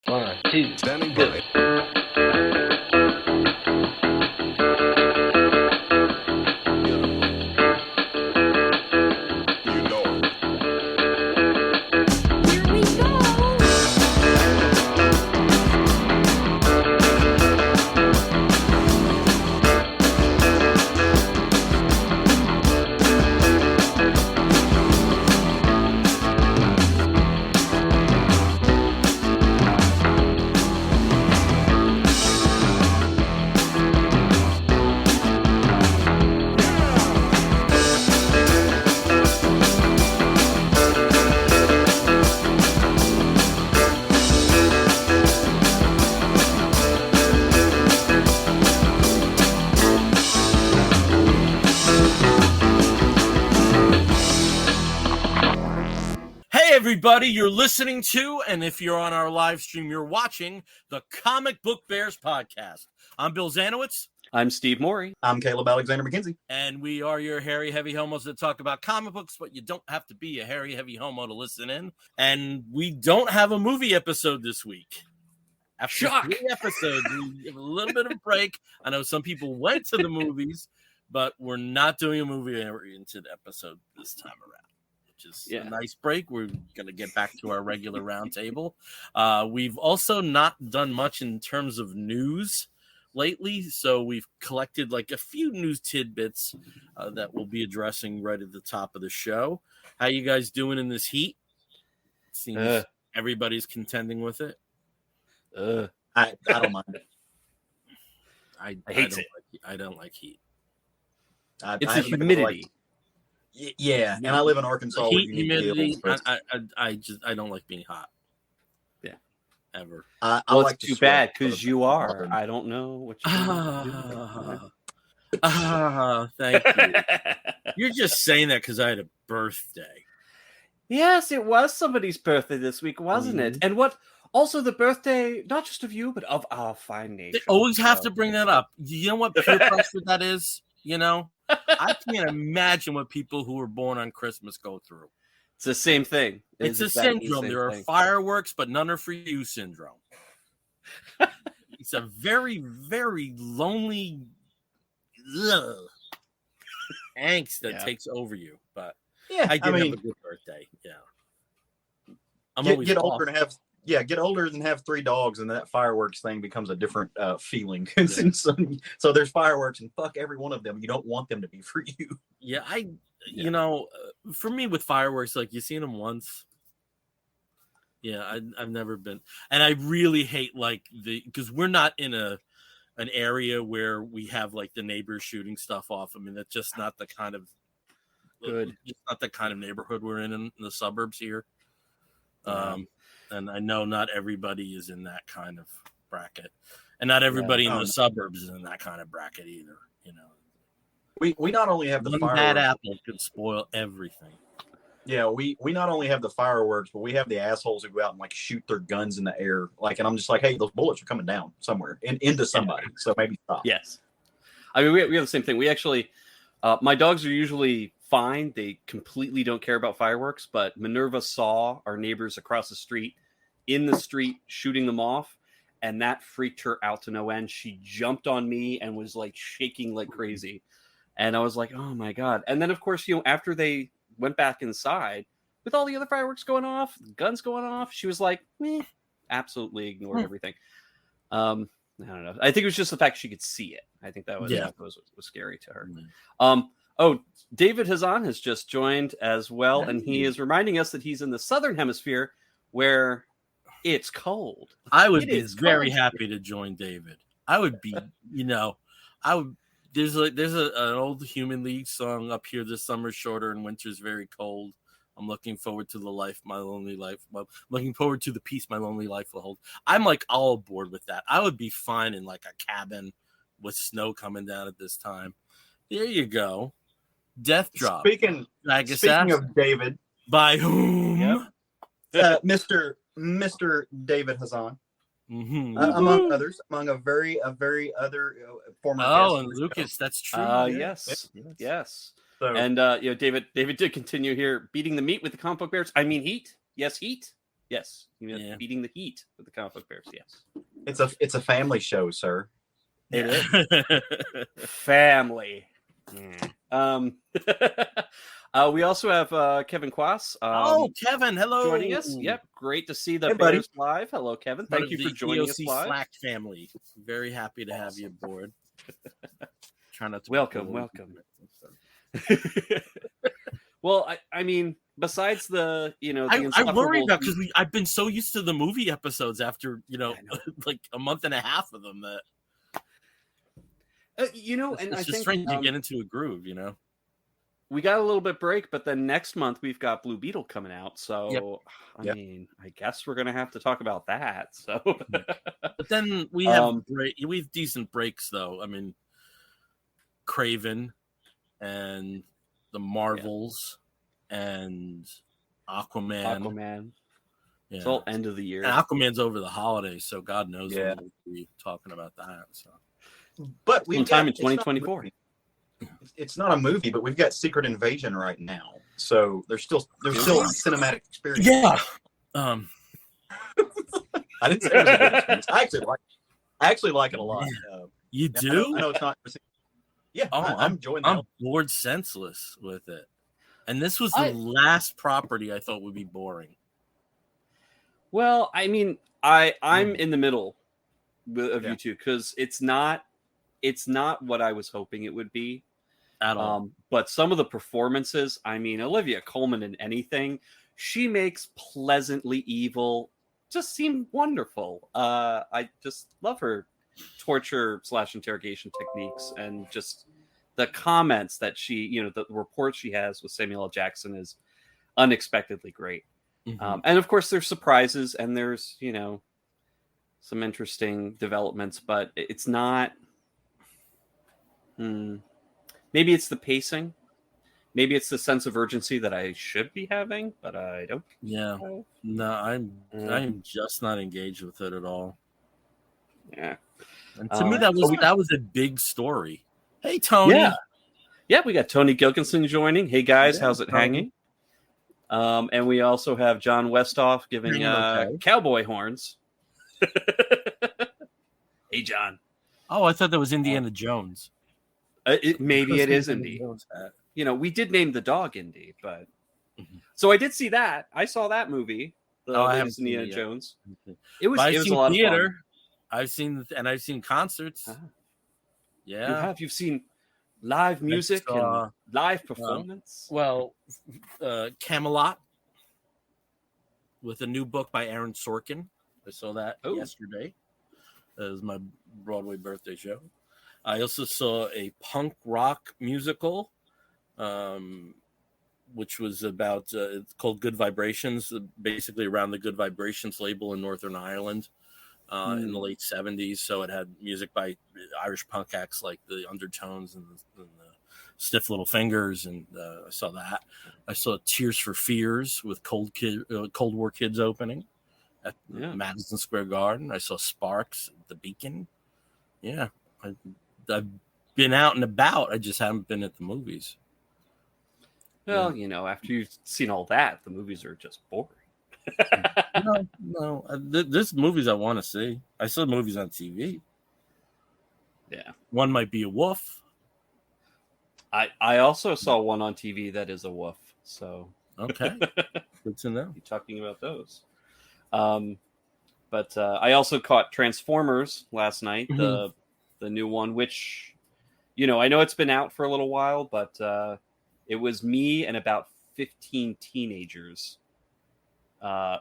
1, 2, Standing go. by. You know it. Here we go. Hey everybody, you're listening to, and if you're on our live stream, you're watching the Comic Book Bears podcast. I'm Bill Zanowitz, I'm Steve Morey. I'm Caleb Alexander McKenzie. and we are your hairy heavy homos that talk about comic books, but you don't have to be a hairy heavy homo to listen in. And we don't have a movie episode this week. After Shock. 3 episodes, we give a little bit of a break. I know some people went to the movies, but we're not doing a movie-oriented episode this time around. Is a nice break. We're going to get back to our regular roundtable. We've also not done much in terms of news lately, so we've collected like a few news tidbits that we'll be addressing right at the top of the show. How you guys doing in this heat? It seems everybody's contending with it. I don't mind it. I hate it. I don't like heat. I It's the haven't been to, humidity. yeah, and I live in Arkansas. where Heat, you need to be able humidity. to- I don't like being hot. Yeah. Ever. I Well, like it's to too sweat, bad because but- you are. I don't know what Thank you. You're just saying that because I had a birthday. Yes, it was somebody's birthday this week, wasn't it? And what? Also, the birthday not just of you, but of our fine nation. They always have to bring that up. You know what peer pressure that is? You know, I can't imagine what people who were born on Christmas go through. It's the same thing. It's a exactly the syndrome. same There are thing. fireworks, but none are for you syndrome. It's a very, very lonely angst that takes over you. But Yeah, I did have a good birthday. Yeah. I'm always get off. older and have get older and have 3 dogs, and that fireworks thing becomes a different feeling. So there's fireworks, and fuck every one of them. You don't want them to be for you. Yeah, you know, for me with fireworks, like you seen them once. Yeah, I've never been, and I really hate like because we're not in an area where we have like the neighbors shooting stuff off. I mean, that's just not the kind of just not the kind of neighborhood we're in the suburbs here. And I know not everybody is in that kind of bracket, and not everybody in the suburbs is in that kind of bracket either. You know, We not only have the one fireworks. bad apple could spoil everything. Yeah, we not only have the fireworks, but we have the assholes who go out and like shoot their guns in the air. Like, and I'm just like, hey, those bullets are coming down somewhere and into somebody. So maybe stop. Yes. I mean, we have the same thing. We actually, my dogs are usually fine. They completely don't care about fireworks, but Minerva saw our neighbors across the street in the street shooting them off, and that freaked her out to no end. She jumped on me and was like shaking like crazy. And I was like, oh my God. And then, of course, you know, after they went back inside with all the other fireworks going off, guns going off, she was like, absolutely ignored everything. I don't know. I think it was just the fact she could see it. I think that was was scary to her. Oh, David Hazan has just joined as well, and he is reminding us that he's in the southern hemisphere where it's cold. I would be very happy to join David. I would be, you know, I would. There's an old Human League song, "Up Here the Summer's Shorter and Winter's Very Cold. I'm looking forward to the life my lonely life. I'm looking forward to the peace my lonely life will hold." I'm like all aboard with that. I would be fine in like a cabin with snow coming down at this time. There you go. Death Drop. Speaking of David, by whom? Mr. David Hazan. Mm-hmm. Among others, among a very other former. Oh, and Lucas, that's true. Yes. So, and you know, David did continue here, beating the meat with the comic book bears. I mean, heat. Yes, heat. Yes, Yeah. beating the heat with the comic book bears. Yes, It's a family show, sir. it is family. We also have Kevin Quass. Oh, Kevin, hello. Joining us. Yep, great to see the Hey, buddy. Bears live. Hello, Kevin. Part Thank of you for the joining us EOC live. Slack family. Very happy to have you aboard. Try not to Welcome. Well, I mean, besides the I worry about because I've been so used to the movie episodes after like a month and a half of them that and it's I just think strange to get into a groove. We got a little bit break, but then next month we've got Blue Beetle coming out. So I mean, I guess we're gonna have to talk about that. So, but then we have we have decent breaks though. I mean, Craven and the Marvels and Aquaman. Yeah. It's all end of the year. And Aquaman's over the holidays, so God knows Yeah. when we'll be talking about that. So, But we've sometime got- in 2024. It's not a movie, but we've got Secret Invasion right now, so there's still a cinematic experience. yeah. I didn't say it was a good experience. I actually like it a lot. You I do? know it's not. Yeah, Oh, I'm enjoying that. I'm bored senseless with it. And this was the last property I thought would be boring. Well, I mean, I'm in the middle of you two because it's not what I was hoping it would be At all. But some of the performances, I mean, Olivia Colman in anything, she makes pleasantly evil just seem wonderful. I just love her torture/interrogation techniques, and just the comments that she, the report she has with Samuel L. Jackson is unexpectedly great. Mhm. And of course there's surprises and there's, some interesting developments, but it's not, maybe it's the pacing. Maybe it's the sense of urgency that I should be having, but I don't. Yeah. No, I'm just not engaged with it at all. Yeah. And to me, that was a big story. Hey, Tony. Yeah, we got Tony Gilkinson joining. Hey guys, how's it Tony. hanging? And we also have John Westoff giving cowboy horns. Hey, John. Oh, I thought that was Indiana Jones. Maybe it is Indy. We did name the dog Indy, but so I did see that. I saw that movie, the latest Indiana Jones. It was a lot of fun. I've seen concerts. Yeah, you've seen live music and live performance. Camelot with a new book by Aaron Sorkin. I saw that yesterday. That was my Broadway birthday show. I also saw a punk rock musical, which was about it's called Good Vibrations, basically around the Good Vibrations label in Northern Ireland in the late 70s. So it had music by Irish punk acts like the Undertones and the Stiff Little Fingers, and I saw that. I saw Tears for Fears with Cold War Kids opening at Madison Square Garden. I saw Sparks at the Beacon. Yeah, I've been out and about. I just haven't been at the movies. Well, after you've seen all that, the movies are just boring. No. There's movies I want to see. I saw movies on TV. Yeah. One might be a woof. I also saw one on TV that is a woof. So okay, good to know. You're talking about those. But I also caught Transformers last night, the new one, which I know it's been out for a little while, but it was me and about 15 teenagers.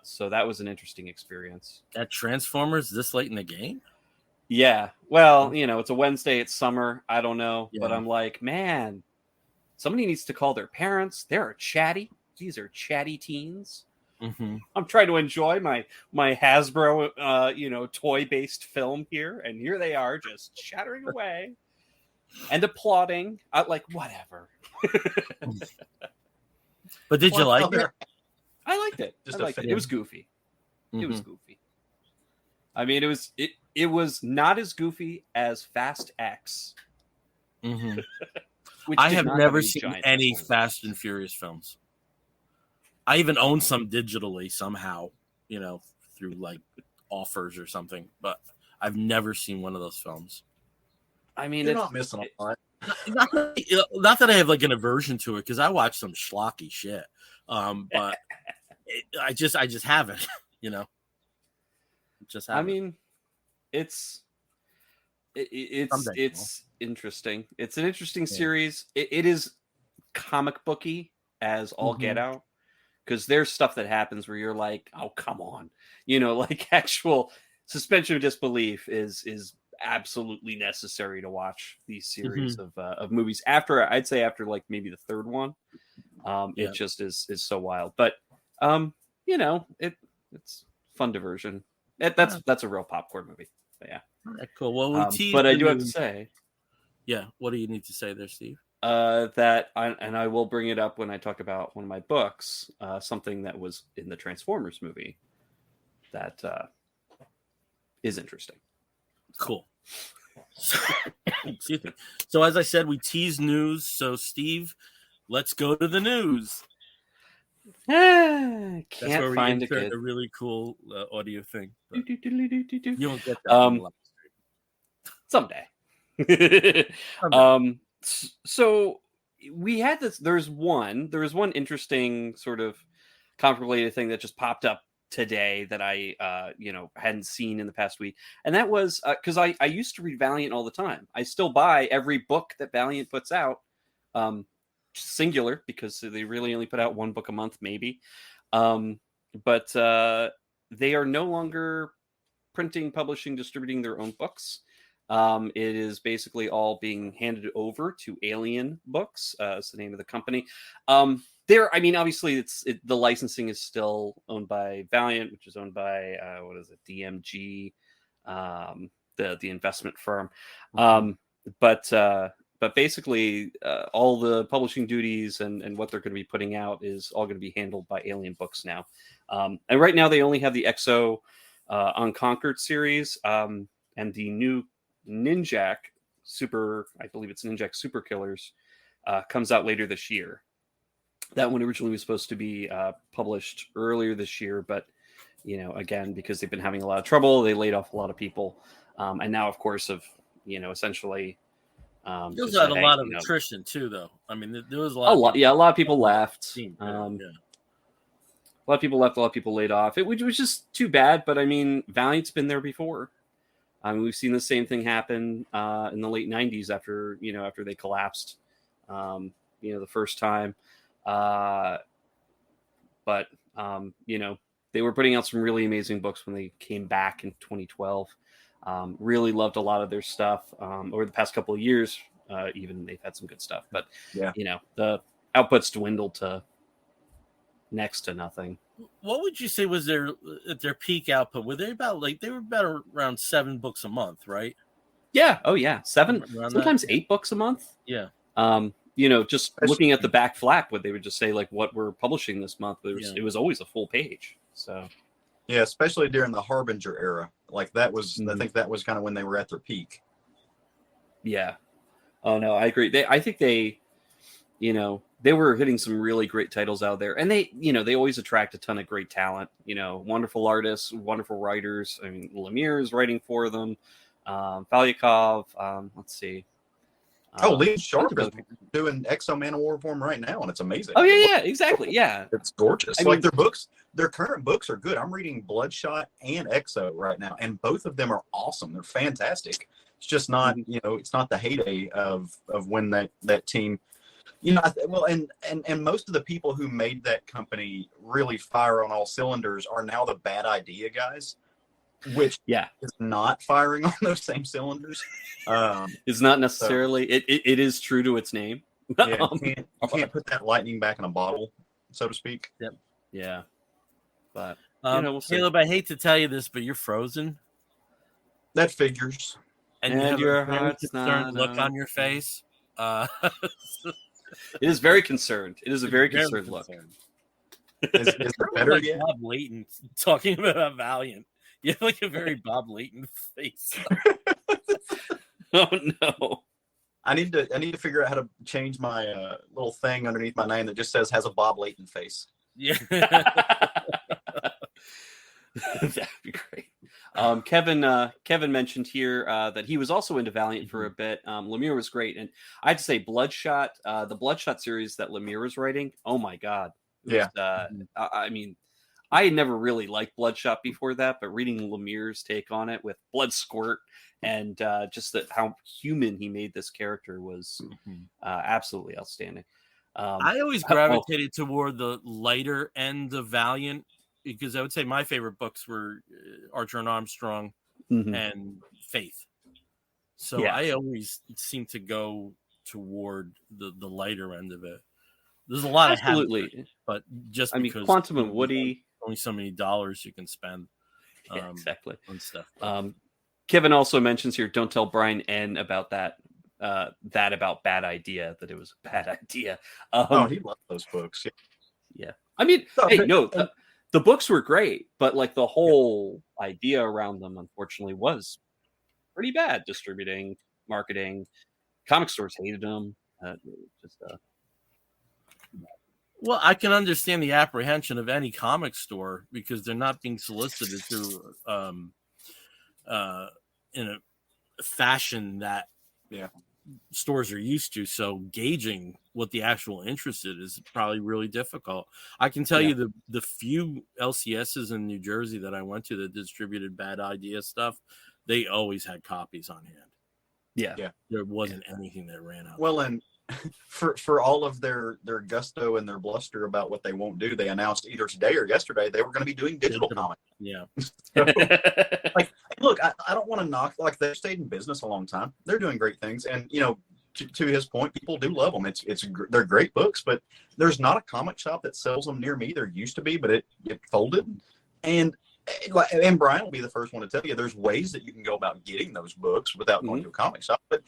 So that was an interesting experience. At Transformers this late in the game? Yeah. Well, it's a Wednesday, it's summer. I don't know. Yeah. But I'm like, man, somebody needs to call their parents. They're chatty. These are chatty teens. Mm-hmm. I'm trying to enjoy my Hasbro, toy-based film here. And here they are just chattering away and applauding. Whatever. But did you like it? I liked it. It was goofy. Mm-hmm. It was goofy. I mean, it was not as goofy as Fast X. Mm-hmm. I have never seen any Fast and Furious films. I even own some digitally somehow. through like offers or something. But I've never seen one of those films. I mean, You're it's not missing a lot. Not that I have like an aversion to it, because I watch some schlocky shit. But I just haven't, Just haven't. I mean, it's interesting. It's an interesting series. It is comic booky as all get out, because there's stuff that happens where you're like, oh, come on, like actual suspension of disbelief is absolutely necessary to watch these series of movies. After like maybe the third one, it just is so wild. But it's fun diversion. That's a real popcorn movie. But yeah. All right, cool. Well, but I do have to say, yeah. What do you need to say there, Steve? That I will bring it up when I talk about one of my books, something that was in the Transformers movie that is interesting. Cool. Excuse me. So as I said, we tease news. So Steve, let's go to the news. Can't That's where we find insert a really cool audio thing. You won't get that. Someday. So we had this. There was one interesting sort of comic-related thing that just popped up today that I hadn't seen in the past week, and that was because I used to read Valiant all the time. I still buy every book that Valiant puts out, singular, because they really only put out one book a month, maybe. But they are no longer printing, publishing, distributing their own books. It is basically all being handed over to Alien Books. Is the name of the company. Obviously, the licensing is still owned by Valiant, which is owned by DMG, the investment firm. But basically, all the publishing duties and what they're going to be putting out is all going to be handled by Alien Books now. And right now, they only have the Exo Unconquered series and the new Ninjak Super. I believe it's Ninjak Super Killers comes out later this year. That one originally was supposed to be published earlier this year, but again, because they've been having a lot of trouble, they laid off a lot of people, and now, of course, essentially. There's had a lot of attrition too, though. I mean, there was a lot of people left. A lot of people left. A lot of people laid off. Which was just too bad. But I mean, Valiant's been there before. I mean, we've seen the same thing happen in the late '90s after they collapsed. The first time. But they were putting out some really amazing books when they came back in 2012. Really loved a lot of their stuff over the past couple of years. Even they've had some good stuff, but the output's dwindled to next to nothing. What would you say was their peak output? Were they about around 7 books a month, right? Yeah. Oh yeah. 7, sometimes 8 books a month. Yeah. Just looking at the back flap, what they would just say, like, what we're publishing this month. It was always a full page. So. Yeah, especially during the Harbinger era. Like that was, I think that was kind of when they were at their peak. Yeah. Oh no, I agree. I think they were hitting some really great titles out there, and they always attract a ton of great talent. Wonderful artists, wonderful writers. I mean, Lemire is writing for them. Valyakov. Let's see. Lee Sharp is doing Exo Man of War for him right now, and it's amazing. Oh yeah, exactly. Yeah, it's gorgeous. Their current books are good. I'm reading Bloodshot and Exo right now, and both of them are awesome. They're fantastic. It's just not, it's not the heyday of when that team, and most of the people who made that company really fire on all cylinders are now the Bad Idea guys, which is not firing on those same cylinders. It's not necessarily. It is true to its name. Yeah, you can't put that lightning back in a bottle, so to speak. Yep. Yeah. But we'll Caleb, I hate to tell you this, but you're frozen. That figures. And you have a very concerned look on your face. It is very concerned. It is a very concerned look. Is it better yet? Bob Layton talking about Valiant. You have like a very Bob Layton face. Oh no! I need to figure out how to change my little thing underneath my name that just says has a Bob Layton face. Yeah. That'd be great. Kevin mentioned here that he was also into Valiant for a bit. Lemire was great, and I had to say Bloodshot, the Bloodshot series that Lemire was writing. Oh my god! Yeah. I mean, I had never really liked Bloodshot before that, but reading Lemire's take on it with blood squirt and just that how human he made this character was absolutely outstanding. I always gravitated toward the lighter end of Valiant because I would say my favorite books were Archer and Armstrong and Faith. So I always seem to go toward the lighter end of it. There's a lot absolutely, but just because Quantum and Woody, only so many dollars you can spend. Exactly on stuff. Kevin also mentions here, don't tell Brian N about that about Bad Idea, that it was a bad idea. He loved those books. Yeah. I mean, the books were great, but like the whole idea around them, unfortunately, was pretty bad. Distributing, marketing, comic stores hated them. Well, I can understand the apprehension of any comic store because they're not being solicited through in a fashion that stores are used to. So gauging what the actual interest is probably really difficult. I can tell you the few LCSs in New Jersey that I went to that distributed Bad Idea stuff, they always had copies on hand. Yeah. There wasn't anything that ran out. Well, and for all of their gusto and their bluster about what they won't do, they announced either today or yesterday they were going to be doing digital comics. Yeah. So, like, look, I don't want to knock, like, they've stayed in business a long time. They're doing great things, and to his point, people do love them. They're great books, but there's not a comic shop that sells them near me. There used to be, but it folded. And Brian will be the first one to tell you there's ways that you can go about getting those books without going to a comic shop. But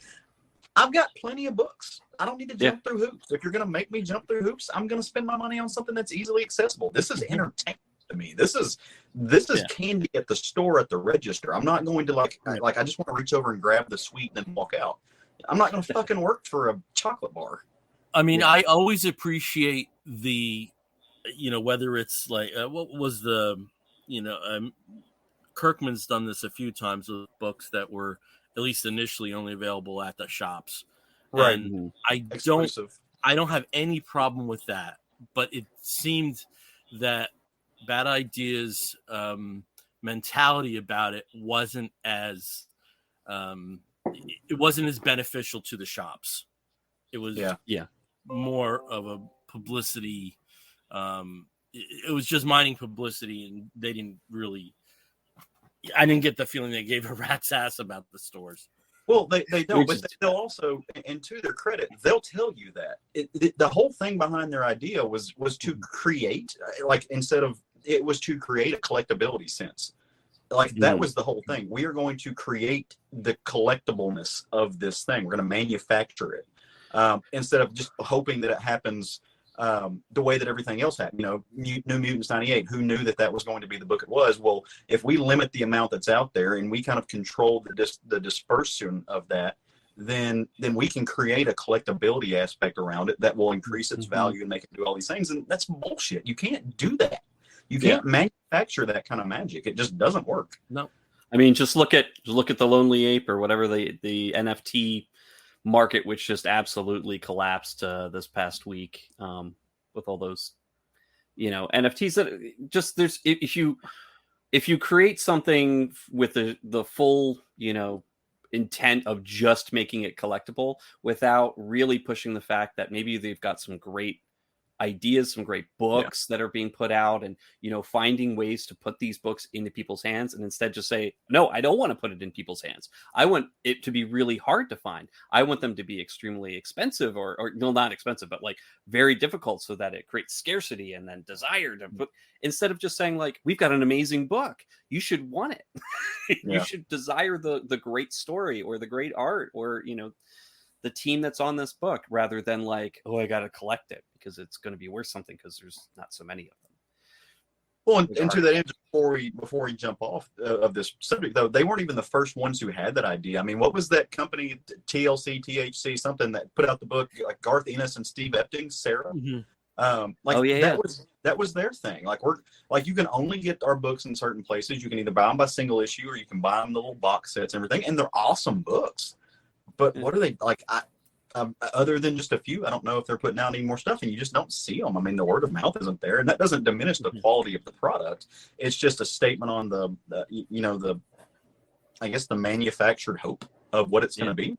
I've got plenty of books. I don't need to jump through hoops. If you're going to make me jump through hoops, I'm going to spend my money on something that's easily accessible. This is entertainment to me. This is candy at the store at the register. I'm not going to like I just want to reach over and grab the sweet and then walk out. I'm not going to fucking work for a chocolate bar. I mean, I always appreciate the, whether it's like what was the, Kirkman's done this a few times with books that were at least initially only available at the shops. Right. And Exclusive. I don't have any problem with that, but it seemed that Bad Ideas mentality about it wasn't as beneficial to the shops. It was more of a publicity. It was just mining publicity, and they didn't really. I didn't get the feeling they gave a rat's ass about the stores. Well, they don't, but they'll also, and to their credit, they'll tell you that the whole thing behind their idea was to create, it was to create a collectability sense. Like that was the whole thing. We are going to create the collectibleness of this thing. We're going to manufacture it instead of just hoping that it happens the way that everything else happened. New Mutants 98, who knew that was going to be the book it was? Well, if we limit the amount that's out there and we kind of control the dispersion of that, then we can create a collectability aspect around it that will increase its value and make it do all these things. And that's bullshit. You can't do that. You can't manufacture that kind of magic. It just doesn't work. No. I mean, just look at the Lonely Ape or whatever the NFT market, which just absolutely collapsed this past week with all those NFTs that just there's if you create something with the full intent of just making it collectible without really pushing the fact that maybe they've got some great ideas, some great books that are being put out, and finding ways to put these books into people's hands, and instead just say, no, I don't want to put it in people's hands. I want it to be really hard to find. I want them to be extremely expensive or no, not expensive, but like very difficult, so that it creates scarcity and then desire to book, instead of just saying like, we've got an amazing book, you should want it. You should desire the great story or the great art or the team that's on this book, rather than like, oh, I got to collect it because it's going to be worth something because there's not so many of them. Well, and to that end, before we jump off of this subject, though, they weren't even the first ones who had that idea. I mean, what was that company, THC, something that put out the book, like Garth Ennis and Steve Epting, Sarah? Like Oh, yeah. that was their thing. Like you can only get our books in certain places. You can either buy them by single issue or you can buy them the little box sets and everything, and they're awesome books. But what are they like? Other than just a few, I don't know if they're putting out any more stuff, and you just don't see them. I mean, the word of mouth isn't there, and that doesn't diminish the quality of the product. It's just a statement on the I guess the manufactured hope of what it's going to be.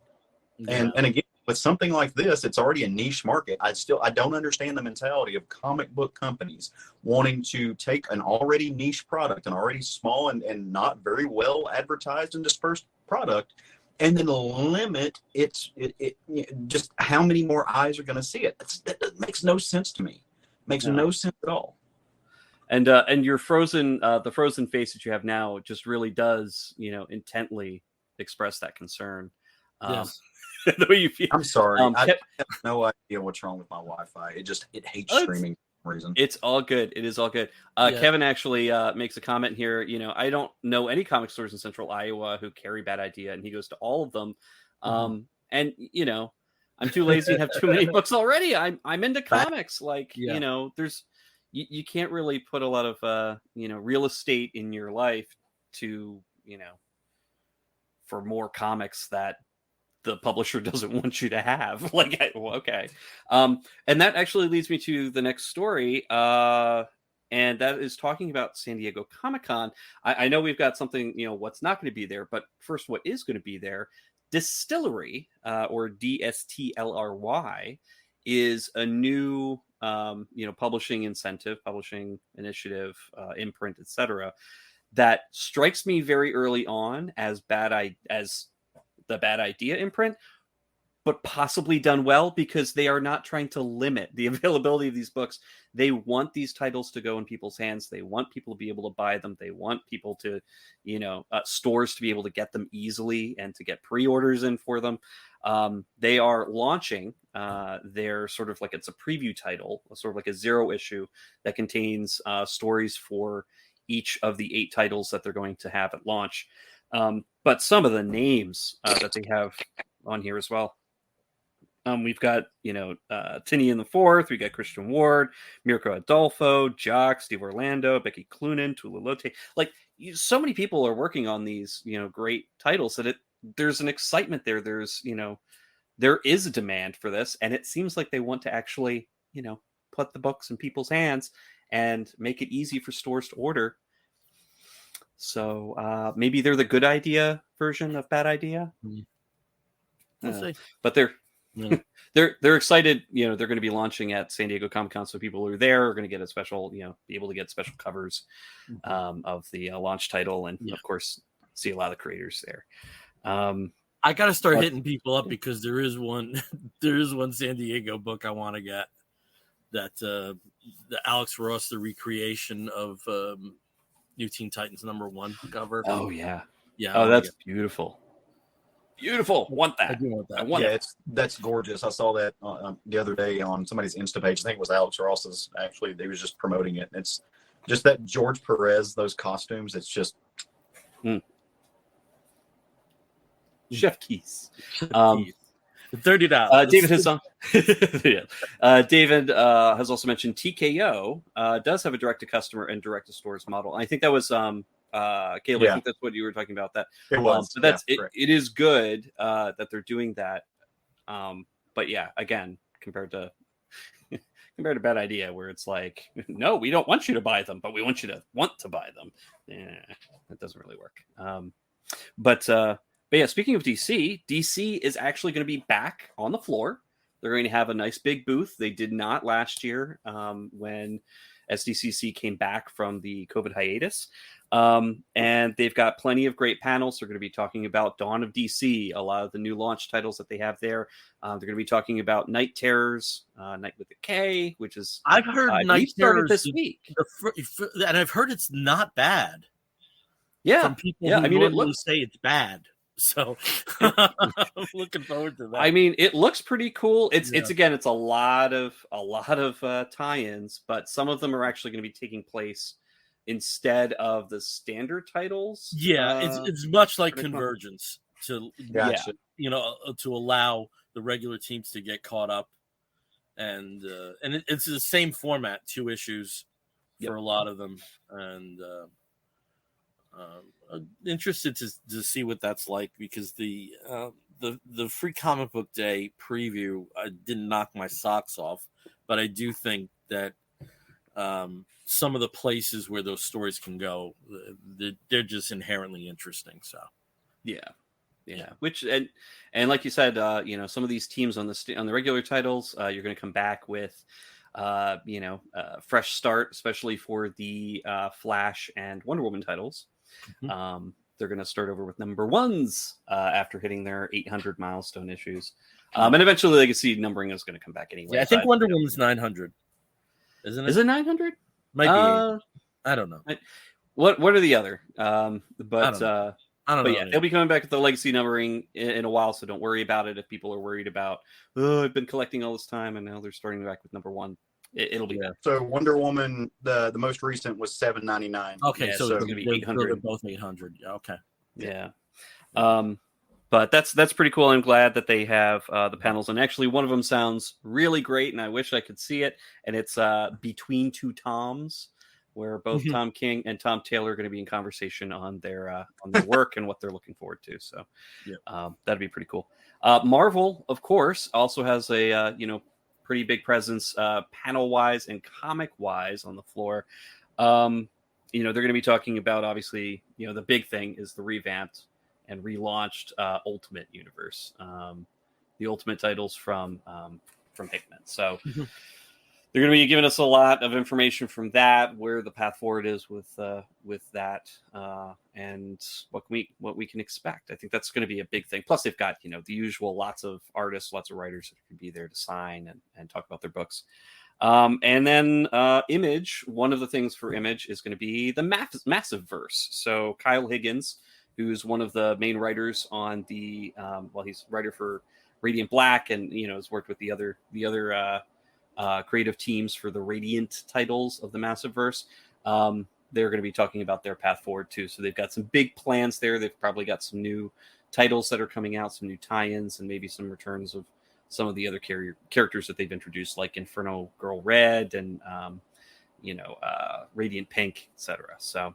And again, with something like this, it's already a niche market. I don't understand the mentality of comic book companies wanting to take an already niche product, an already small and not very well advertised and dispersed product, and then limit just how many more eyes are going to see it. That makes no sense to me. Makes no sense at all. And your frozen, the frozen face that you have now just really does, intently express that concern. Yes. The way you feel. I'm sorry. I have no idea what's wrong with my Wi-Fi. It hates streaming for some reason. It's all good. It is all good. Kevin actually makes a comment here. I don't know any comic stores in Central Iowa who carry Bad Idea, and he goes to all of them. And I'm too lazy and have too many books already. I'm into comics. There's you can't really put a lot of real estate in your life to for more comics that the publisher doesn't want you to have. Okay. And that actually leads me to the next story. And that is talking about San Diego Comic-Con. I know we've got something, what's not going to be there, but first, what is going to be there? Distillery, or DSTLRY, is a new, publishing incentive, publishing initiative, imprint, etc., that strikes me very early on as the Bad Idea imprint, but possibly done well because they are not trying to limit the availability of these books. They want these titles to go in people's hands. They want people to be able to buy them. They want people to, stores to be able to get them easily and to get pre-orders in for them. They are launching their sort of it's a preview title, sort of like a 0 issue that contains stories for each of the 8 titles that they're going to have at launch. But some of the names that they have on here as well. We've got, Tinian IV, we got Christian Ward, Mirko Adolfo, Jock, Steve Orlando, Becky Cloonan, Tula Lote. So many people are working on these, great titles that there's an excitement there. There's, there is a demand for this, and it seems like they want to actually, put the books in people's hands and make it easy for stores to order. So maybe they're the good idea version of Bad Idea. We'll see. But they're excited. They're going to be launching at San Diego Comic-Con, so people who are there are going to get a special, be able to get special covers of the launch title, and of course see a lot of the creators there. I got to start hitting people up because there is one San Diego book I want to get. That the Alex Ross, the recreation of New Teen Titans #1 cover. Oh yeah. Oh, that's beautiful. Want that? I do want that. That's gorgeous. I saw that the other day on somebody's Insta page. I think it was Alex Ross's. Actually, they was just promoting it. It's just that George Perez, those costumes. It's just chef keys. $30. David has David has also mentioned TKO does have a direct to customer and direct to stores model. I think that was Caleb. I think that's what you were talking about. That it was. So that's it. It is good that they're doing that. But yeah, again, compared to Bad Idea, where it's like, no, we don't want you to buy them, but we want you to want to buy them. Yeah, that doesn't really work. But yeah, speaking of DC is actually going to be back on the floor. They're going to have a nice big booth. They did not last year when SDCC came back from the COVID hiatus. And they've got plenty of great panels. They're going to be talking about Dawn of DC, a lot of the new launch titles that they have there. They're going to be talking about Night Terrors, Night with a K, which is I've heard Night Terrors this week, and I've heard it's not bad. Yeah, from people who normally say it's bad. So I'm looking forward to that. I mean, it looks pretty cool. It's a lot of tie-ins, but some of them are actually going to be taking place instead of the standard titles. Yeah, it's much like Convergence to to allow the regular teams to get caught up and it's the same format, 2 issues for a lot of them, and interested to see what that's like, because the free comic book day preview didn't knock my socks off, but I do think that some of the places where those stories can go, they're just inherently interesting. So yeah. Which and like you said, some of these teams on the regular titles, you're going to come back with fresh start, especially for the Flash and Wonder Woman titles. Mm-hmm. They're going to start over with number 1s after hitting their 800 milestone issues, and eventually Legacy numbering is going to come back anyway. Yeah, I think Wonder Woman's 900, isn't it? Is it 900? Might be. I don't know. What are the other? I don't know. Yeah, they'll be coming back with the Legacy numbering in a while, so don't worry about it if people are worried about, I've been collecting all this time and now they're starting back with number 1. It'll be there. So Wonder Woman, the most recent was $7.99. Okay, Yeah, so it's going to be 800. They're both 800. Yeah, okay. Yeah. But that's pretty cool. I'm glad that they have the panels, and actually one of them sounds really great, and I wish I could see it. And it's Between Two Toms, where both Tom King and Tom Taylor are going to be in conversation on their work and what they're looking forward to. So that'd be pretty cool. Marvel, of course, also has a pretty big presence panel wise and comic wise on the floor. They're going to be talking about, obviously, the big thing is the revamped and relaunched Ultimate Universe, the Ultimate titles from Hickman. So they're going to be giving us a lot of information from that, where the path forward is with that, and what we can expect. I think that's going to be a big thing. Plus, they've got the usual, lots of artists, lots of writers that can be there to sign and talk about their books. And then Image. One of the things for Image is going to be the Massive Verse. So Kyle Higgins, who's one of the main writers on the he's writer for Radiant Black, and has worked with the other creative teams for the Radiant titles of the Massive Verse. They're going to be talking about their path forward too. So they've got some big plans there. They've probably got some new titles that are coming out, some new tie-ins, and maybe some returns of some of the other characters that they've introduced, like Inferno Girl Red and Radiant Pink, etc. So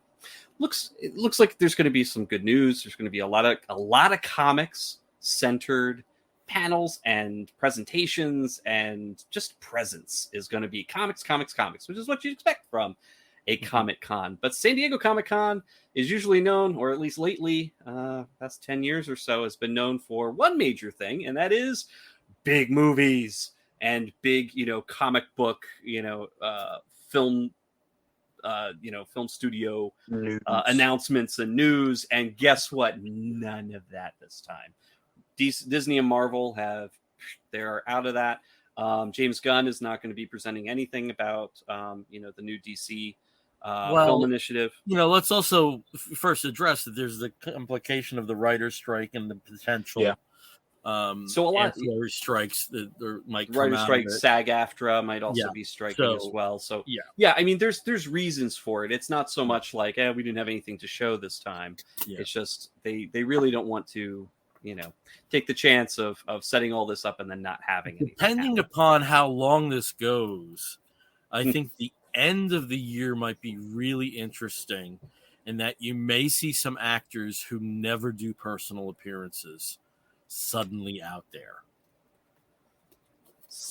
it looks like there's going to be some good news. There's going to be a lot of comics centered panels and presentations, and just presence is going to be comics, which is what you'd expect from a Comic Con. But San Diego Comic Con is usually known, or at least lately, that's 10 years or so, has been known for one major thing, and that is big movies and big, comic book, film, film studio announcements and news. And guess what? None of that this time. Disney and Marvel they're out of that. James Gunn is not going to be presenting anything about, the new DC film initiative. Let's also first address that there's the complication of the writer's strike and the potential. Yeah. So a lot of strikes that there might come writer out strike, of it. SAG-AFTRA might also be striking as well. So I mean, there's reasons for it. It's not so much like we didn't have anything to show this time. Yeah. It's just they really don't want to take the chance of setting all this up and then not having anything depending upon how long this goes. I think the end of the year might be really interesting, in that you may see some actors who never do personal appearances suddenly out there.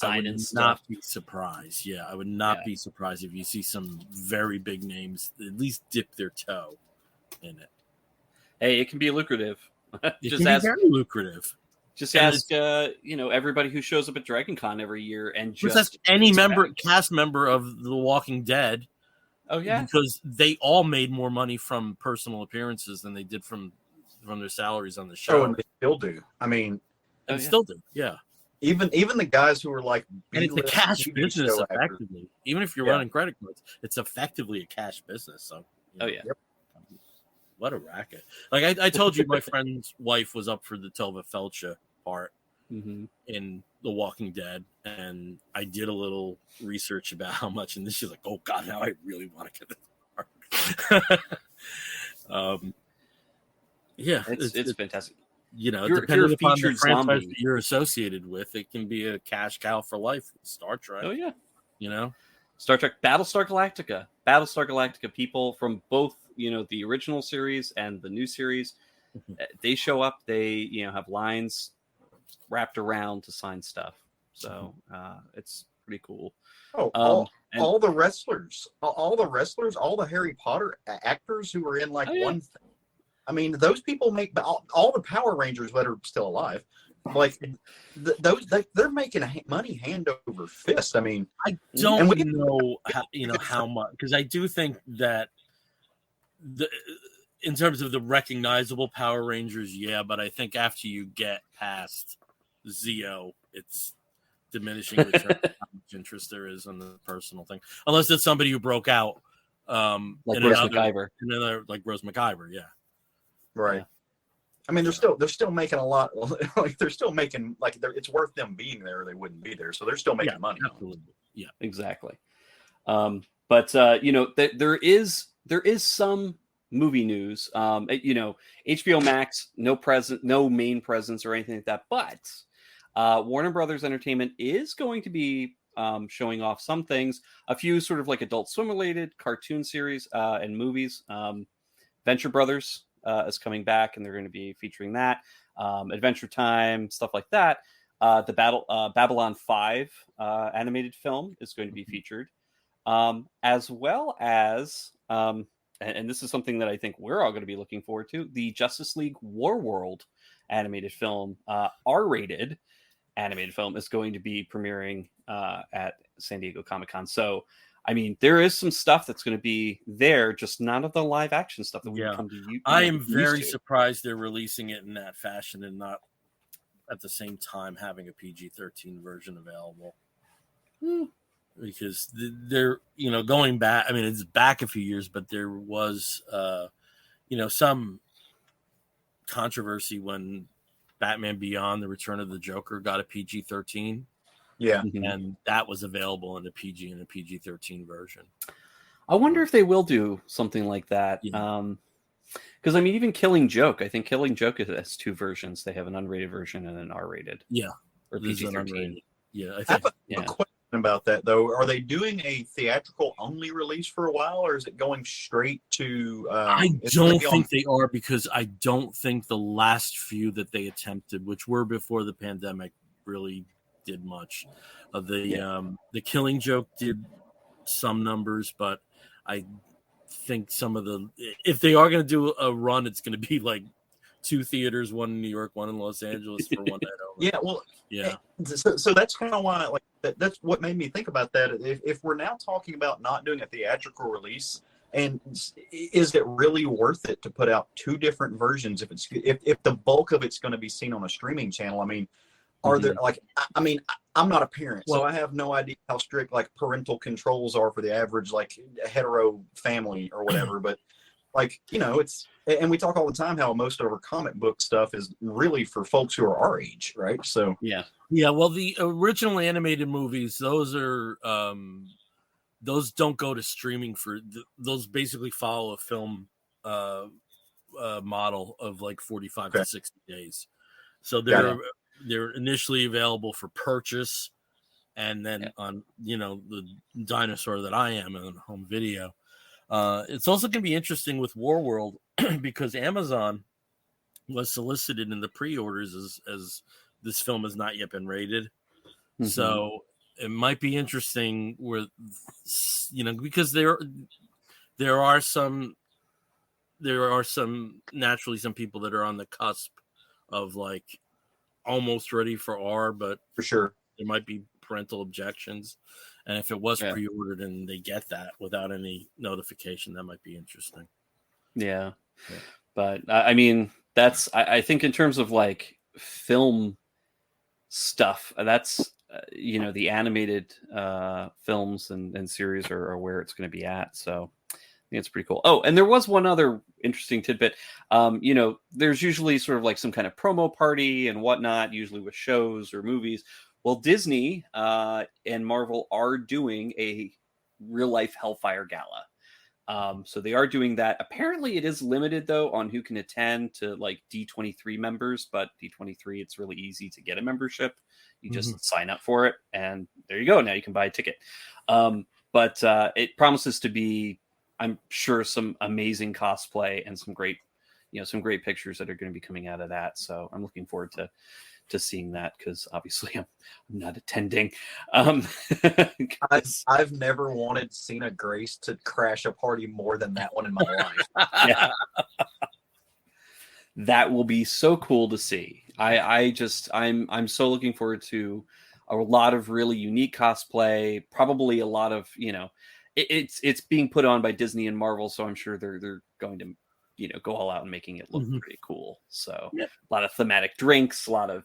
I would not be surprised. Yeah, I would not be surprised if you see some very big names at least dip their toe in it. Hey, it can be lucrative. It can be very lucrative. Just ask, everybody who shows up at Dragon Con every year, and just ask any cast member of The Walking Dead. Oh yeah, because they all made more money from personal appearances than they did from their salaries on the show. Oh, and they still do. I mean, still do. Yeah. Even the guys who are like, and it's a cash business effectively. Even if you're running credit cards, it's effectively a cash business. So, what a racket! Like I told you, my friend's wife was up for the Tova Felcha part in The Walking Dead, and I did a little research about how much, and then she's like, "Oh God, now I really want to get this part." It's fantastic. If you're depending a upon the featured franchise zombie. that you're associated with, it can be a cash cow for life. Star Trek. Oh yeah. Star Trek, Battlestar Galactica. People from both, the original series and the new series, they show up. They, have lines wrapped around to sign stuff. So it's pretty cool. All the wrestlers, all the Harry Potter actors who were in one thing. I mean, those people make all the Power Rangers that are still alive. Like they're making money hand over fist. I mean, I don't know how much, because I do think that in terms of the recognizable Power Rangers, yeah, but I think after you get past Zeo, it's diminishing return how much interest there is in the personal thing, unless it's somebody who broke out like Rose McIver, like Rose McIver, yeah, right. Yeah. I mean, they're still making a lot. Like they're still making it's worth them being there. Or they wouldn't be there, so they're still making money. Absolutely, yeah, exactly. But there is some movie news. HBO Max, no main presence or anything like that, but Warner Brothers Entertainment is going to be showing off some things, a few sort of like Adult Swim related cartoon series and movies. Venture Brothers is coming back, and they're going to be featuring that. Adventure Time, stuff like that. The Babylon 5 animated film is going to be featured, as well as, and this is something that I think we're all going to be looking forward to, the Justice League Warworld animated film, R-rated animated film, is going to be premiering at San Diego Comic-Con. So, I mean, there is some stuff that's going to be there, just none of the live action stuff that we've come to use. I am very surprised they're releasing it in that fashion and not at the same time having a PG-13 version available. Because they're, going back, I mean, it's back a few years, but there was, some controversy when Batman Beyond: The Return of the Joker got a PG-13. Yeah. And that was available in a PG and a PG-13 version. I wonder if they will do something like that. Because, I mean, even Killing Joke, I think Killing Joke has two versions. They have an unrated version and an R-rated. Yeah. Or PG-13. Yeah, I think. I have a question about that, though. Are they doing a theatrical only release for a while, or is it going straight to... I don't think they are, because I don't think the last few that they attempted, which were before the pandemic, really did much. The Killing Joke did some numbers, but I think some of if they are going to do a run, it's going to be like 2 theaters, one in New York, one in Los Angeles for one night over. Yeah, well, yeah. So that's kind of why, that's what made me think about that. If we're now talking about not doing a theatrical release, and is it really worth it to put out 2 different versions if the bulk of it's going to be seen on a streaming channel? I mean, are there I'm not a parent, so I have no idea how strict parental controls are for the average hetero family or whatever. But it's, and we talk all the time how most of our comic book stuff is really for folks who are our age, right? So yeah. Well, the original animated movies, those are those don't go to streaming those basically follow a film model of 45 to 60 days. So they're initially available for purchase, and then on the dinosaur that I am on home video. It's also going to be interesting with Warworld because Amazon was solicited in the pre-orders as this film has not yet been rated. Mm-hmm. So it might be interesting with because there are some naturally some people that are on the cusp of almost ready for R, but for sure there might be parental objections, and if it was pre-ordered and they get that without any notification, that might be interesting. But I mean, that's I think in terms of film stuff, that's the animated films and series are where it's going to be at. So I think it's pretty cool. Oh, and there was one other interesting tidbit. There's usually sort of some kind of promo party and whatnot, usually with shows or movies. Well, Disney and Marvel are doing a real life Hellfire Gala. So they are doing that. Apparently it is limited though on who can attend to like D23 members, but D23, it's really easy to get a membership. You just sign up for it and there you go. Now you can buy a ticket. But it promises to be, I'm sure, some amazing cosplay and some great pictures that are going to be coming out of that. So I'm looking forward to seeing that, because obviously I'm not attending. I've never wanted Cena Grace to crash a party more than that one in my life. Yeah. That will be so cool to see. I'm so looking forward to a lot of really unique cosplay, probably a lot of, it's being put on by Disney and Marvel, so I'm sure they're going to go all out and making it look pretty cool. So a lot of thematic drinks, a lot of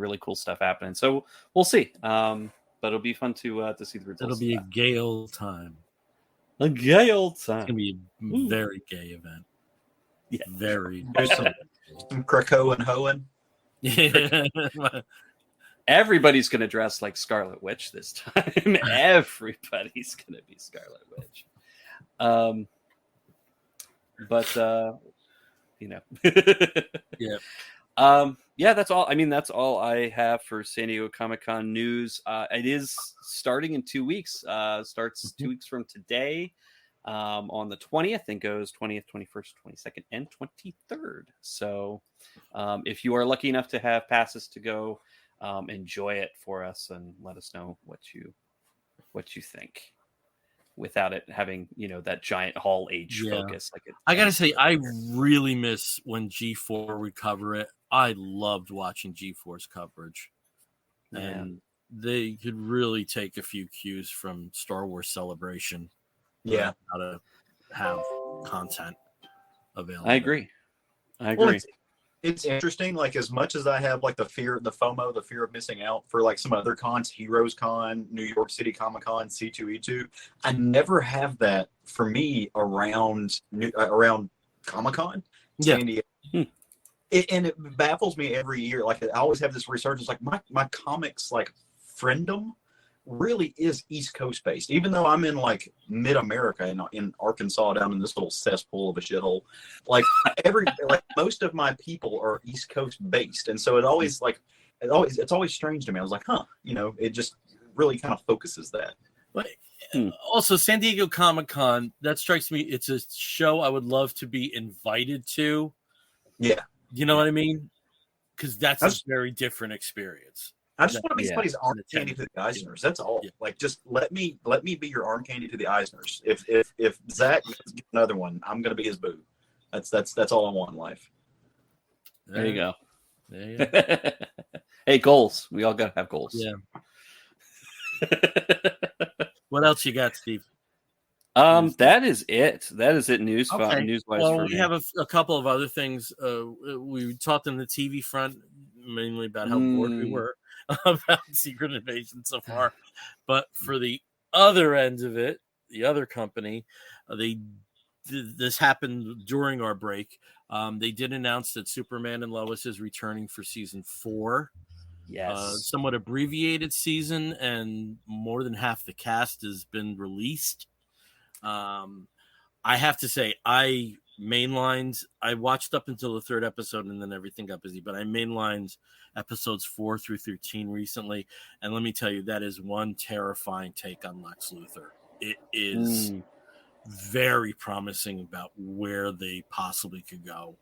really cool stuff happening. So we'll see. But it'll be fun to see the results. It'll be a gay old time. A gay old time. It's gonna be a very gay event. Yeah, very. There's some Krakow and Hoenn. Yeah. Everybody's gonna dress like Scarlet Witch this time. Everybody's gonna be Scarlet Witch. Yeah, that's all. I mean, that's all I have for San Diego Comic-Con news. It is starting in 2 weeks. Starts 2 weeks from today, on the 20th, and goes 20th, 21st, 22nd, and 23rd. So if you are lucky enough to have passes to go, enjoy it for us and let us know what you think, without it having, that giant hall age focus. I gotta say, I really miss when G4 would cover it. I loved watching G4's coverage, and they could really take a few cues from Star Wars Celebration. Yeah, how to have content available. I agree. Well, it's interesting. Like, as much as I have like the FOMO, the fear of missing out for like some other cons, Heroes Con, New York City Comic Con, C2E2, I never have that for me around Comic Con, San Diego. And it baffles me every year. Like, I always have this resurgence. Like, my comics like friendom really is East Coast based, even though I'm in like mid-America in Arkansas, down in this little cesspool of a shithole. Like, most of my people are East Coast based, and so it's always strange to me. I was like, it just really kind of focuses that. But also, San Diego Comic-Con, that strikes me. It's a show I would love to be invited to. Yeah, you know what I mean? Because that's a very different experience. I just want to be somebody's arm candy to the Eisners. That's all. Yeah. Like, just let me be your arm candy to the Eisners. If Zach gets another one, I'm gonna be his boo. That's all I want in life. There you go. Hey, goals. We all gotta have goals. Yeah. What else you got, Steve? That is it. That is it. News-wise. Well, we have a couple of other things. We talked on the TV front mainly about how bored we were about Secret Invasion so far, but for the other end of it, the other company, this happened during our break. They did announce that Superman and Lois is returning for season 4. Yes, somewhat abbreviated season, and more than half the cast has been released. I have to say, I watched up until the 3rd episode, and then everything got busy, but I mainlined episodes 4 through 13 recently, and let me tell you, that is one terrifying take on Lex Luthor. It is very promising about where they possibly could go,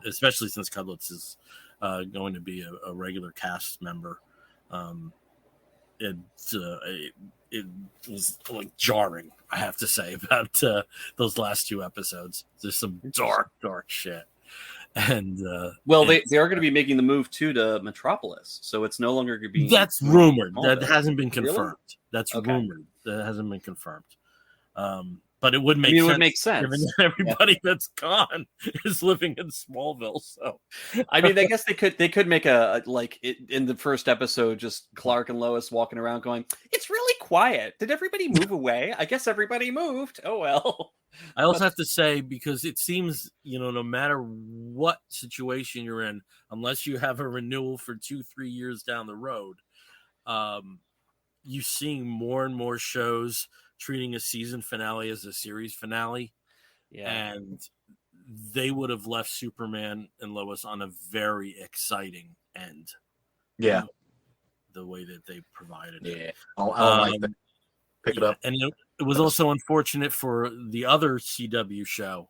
especially since Cudlitz is going to be a regular cast member. It was like jarring, I have to say, about those last 2 episodes. There's some dark shit. And they are going to be making the move to Metropolis, so it's no longer going to be. That's rumored. That hasn't been confirmed. Really? That's rumored. That hasn't been confirmed. But it would make sense. It would make sense. Given that everybody that's gone is living in Smallville. So, I mean, I guess they could make in the first episode, just Clark and Lois walking around going, "It's really quiet. Did everybody move away? I guess everybody moved. Oh well." I also have to say, because it seems, no matter what situation you're in, unless you have a renewal for 2-3 years down the road, you're seeing more and more shows treating a season finale as a series finale. Yeah. And they would have left Superman and Lois on a very exciting end. Yeah. The way that they provided it. Yeah. I like that. Pick it up. And it was also unfortunate for the other CW show,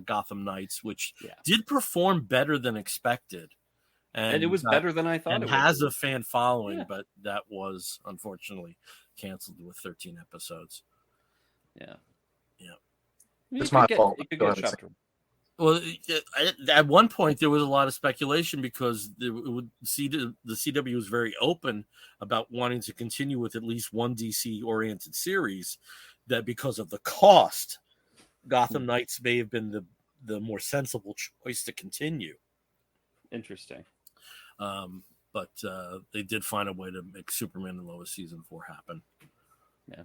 Gotham Knights, which did perform better than expected. And it was better than I thought and it has would. a fan following, but that was unfortunately canceled with 13 episodes. Yeah. It's my fault. Well, at one point there was a lot of speculation because the CW was very open about wanting to continue with at least one DC-oriented series. That because of the cost, Gotham Knights may have been the more sensible choice to continue. Interesting. But they did find a way to make Superman and Lois season 4 happen. Yeah.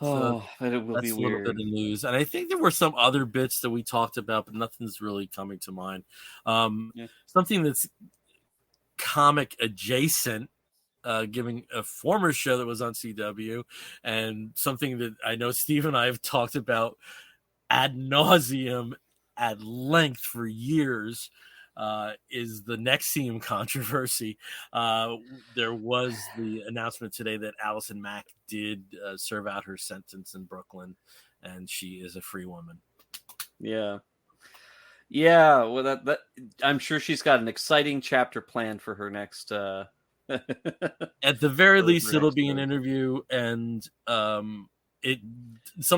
Oh, it will be weird. A little bit of news, and I think there were some other bits that we talked about, but nothing's really coming to mind. Something that's comic adjacent, giving a former show that was on CW, and something that I know Steve and I have talked about ad nauseum at length for years. Is the Nexium controversy. There was the announcement today that Allison Mack did serve out her sentence in Brooklyn, and she is a free woman. Yeah. Well, that I'm sure she's got an exciting chapter planned for her next. At the very least, it'll be an interview, and something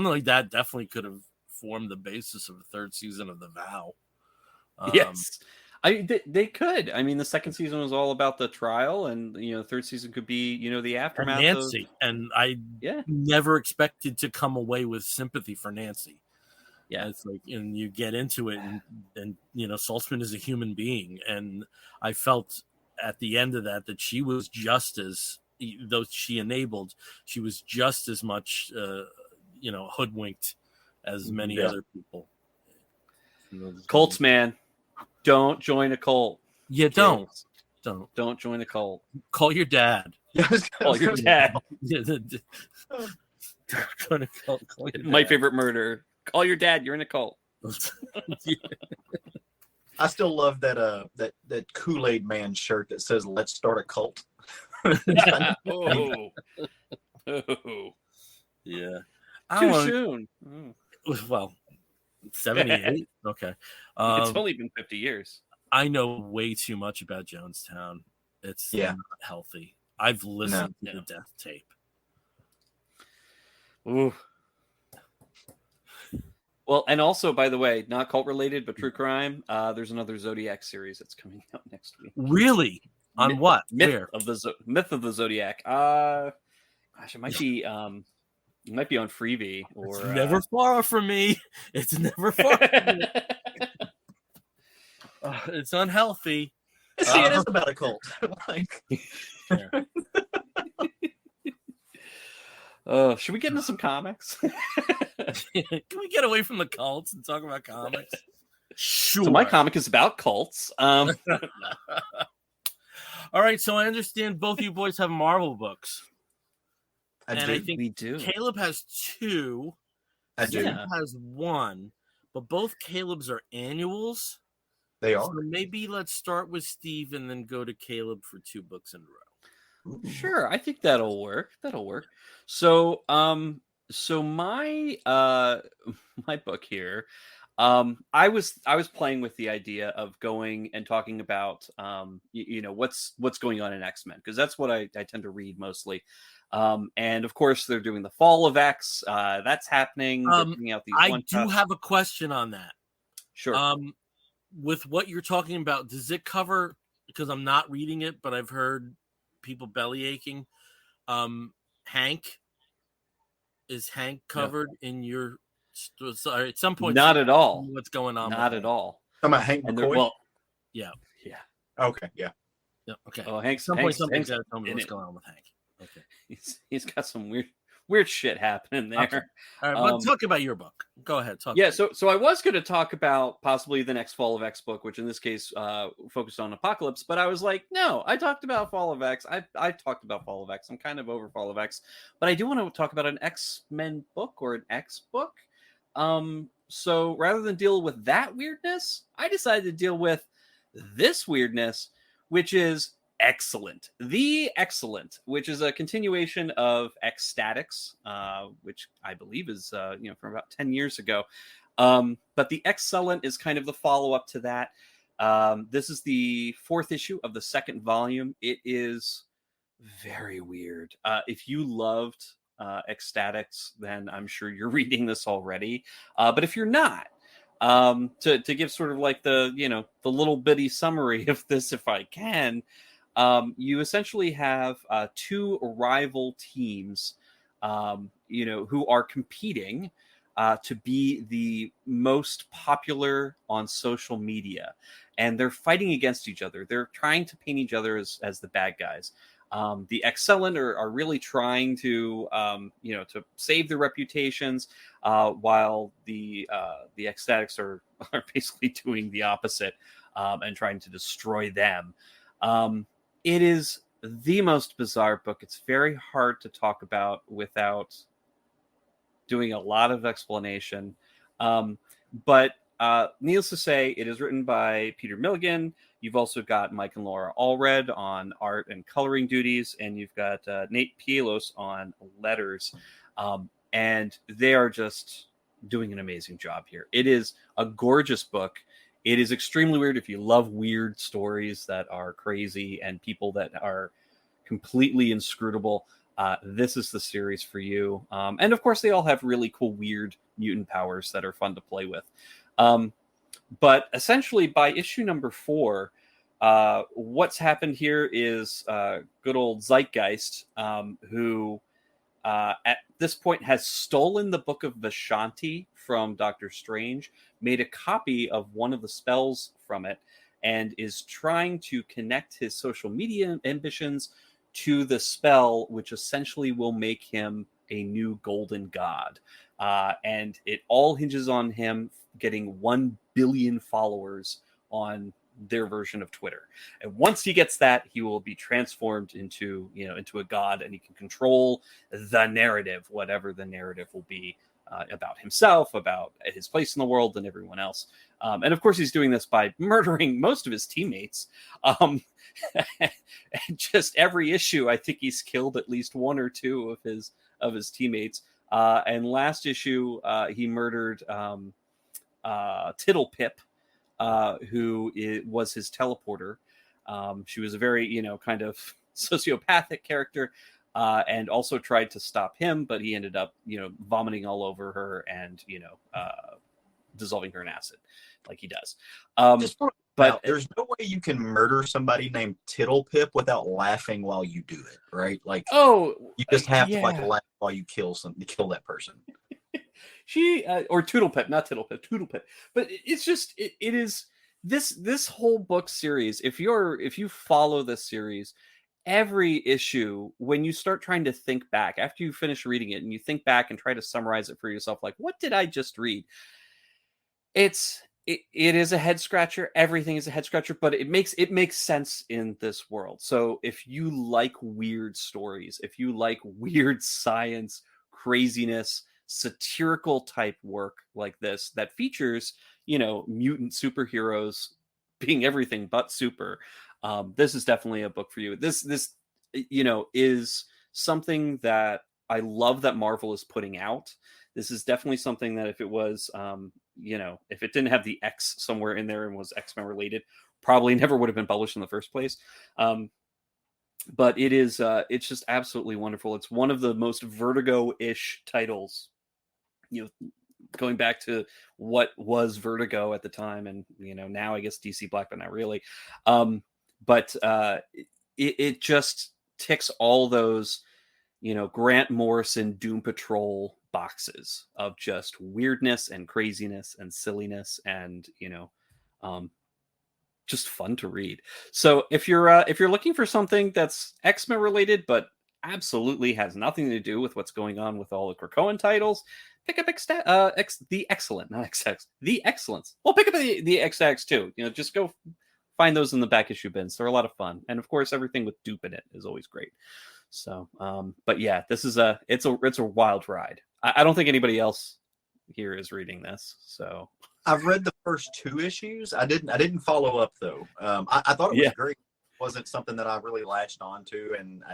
like that definitely could have formed the basis of a third season of The Vow. Yes. They could. I mean, the second season was all about the trial, and the third season could be, the aftermath. And Nancy, and I never expected to come away with sympathy for Nancy. Yeah, it's like, and you get into it, and Saltzman is a human being, and I felt at the end of that she was just as, though she enabled, she was just as much, hoodwinked as many other people. Colts, man. Don't join a cult. Yeah, don't join a cult. Call your dad. Call your dad. My favorite murder. Call your dad. You're in a cult. I still love that Kool-Aid Man shirt that says "Let's start a cult." Yeah. Too soon. Well, 78. Okay. It's only been 50 years. I know way too much about Jonestown. It's not healthy. I've listened to the death tape. Ooh. Well, and also, by the way, not cult related, but true crime. There's another Zodiac series that's coming out next week. Really? On what? Myth of the Zodiac. Gosh, it might be. It might be on Freebie or. It's never far from me. It's never far from me. It's unhealthy. See, it is about a cult. Should we get into some comics? Can we get away from the cults and talk about comics? Sure. So my comic is about cults. All right, so I understand both you boys have Marvel books. I think we do. Caleb has 2. Steve has 1, but both Caleb's are annuals. They are. So maybe let's start with Steve and then go to Caleb for 2 books in a row. Sure, I think that'll work. So, my my book here, I was playing with the idea of going and talking about what's going on in X-Men, because that's what I tend to read mostly. And of course they're doing the Fall of X. That's happening. I do have a question on that. Sure. With what you're talking about, does it cover, because I'm not reading it, but I've heard people belly aching. Hank? Is Hank covered in your? Sorry, at some point. Not at all. What's going on? Not at all. I'm a Hank McCoy. Yeah. Okay. Yeah. Okay. Oh, Hank's. Somebody's got to tell me what's going on with Hank. Okay. He's got some weird shit happening there. Okay. All right, but talk about your book. Go ahead. Talk. Yeah, so I was going to talk about possibly the next Fall of X book, which in this case focused on Apocalypse, but I was like, no, I talked about Fall of X. I talked about Fall of X. I'm kind of over Fall of X, but I do want to talk about an X-Men book or an X book. So rather than deal with that weirdness, I decided to deal with this weirdness, which is X-Cellent. The X-Cellent, which is a continuation of X-Statics, which I believe is from about 10 years ago. But the X-Cellent is kind of the follow-up to that. This is the 4th issue of the 2nd volume. It is very weird. If you loved X-Statics, then I'm sure you're reading this already. But if you're not, to give sort of like the little bitty summary of this, if I can, you essentially have 2 rival teams, who are competing to be the most popular on social media, and they're fighting against each other. They're trying to paint each other as the bad guys. The X-Cellent are really trying to to save their reputations, while the X-Statics are basically doing the opposite and trying to destroy them. It is the most bizarre book. It's very hard to talk about without doing a lot of explanation. But needless to say, it is written by Peter Milligan. You've also got Mike and Laura Allred on art and coloring duties, and you've got Nate Pielos on letters. And they are just doing an amazing job here. It is a gorgeous book. It is extremely weird. If you love weird stories that are crazy and people that are completely inscrutable, this is the series for you. And of course, they all have really cool, weird mutant powers that are fun to play with. But essentially, by issue number 4, what's happened here is good old Zeitgeist, who at this point has stolen the Book of Vishanti from Doctor Strange, made a copy of one of the spells from it, and is trying to connect his social media ambitions to the spell, which essentially will make him a new golden god. And it all hinges on him getting 1 billion followers on their version of Twitter. And once he gets that, he will be transformed into a god, and he can control the narrative, whatever the narrative will be, about himself, about his place in the world, and everyone else. And of course, he's doing this by murdering most of his teammates. And just every issue, I think he's killed at least 1 or 2 of his teammates. And last issue, he murdered Tittlepip, who was his teleporter. She was a very, kind of sociopathic character, and also tried to stop him, but he ended up, vomiting all over her and, dissolving her in acid, like he does. But there's no way you can murder somebody named Tittlepip without laughing while you do it, right? Like, you just have to laugh while you kill that person. She or Toodlepip, not Tittlepip, Toodlepip. But it's just it is this whole book series. If you follow this series, every issue, when you start trying to think back after you finish reading it and you think back and try to summarize it for yourself, like, what did I just read? It is a head scratcher. Everything is a head scratcher, but it makes sense in this world. So if you like weird stories, if you like weird science, craziness, satirical type work like this that features, mutant superheroes being everything but super, this is definitely a book for you. This is something that I love that Marvel is putting out. This is definitely something that if it was, if it didn't have the X somewhere in there and was X-Men related, probably never would have been published in the first place. But it is, it's just absolutely wonderful. It's one of the most Vertigo-ish titles, going back to what was Vertigo at the time, and now I guess DC Black, but not really. But it just ticks all those, Grant Morrison Doom Patrol boxes of just weirdness and craziness and silliness and just fun to read. So if you're looking for something that's X-Men related but absolutely has nothing to do with what's going on with all the Krakoan titles, pick up the X-Cellent, not XX, the Excellence. Well, pick up the XX too. Just go find those in the back issue bins. They're a lot of fun, and of course, everything with Dupe in it is always great. So, but yeah, this is it's a wild ride. I don't think anybody else here is reading this. So I've read the first 2 issues. I didn't follow up though. I thought it was great. It wasn't something that I really latched onto, and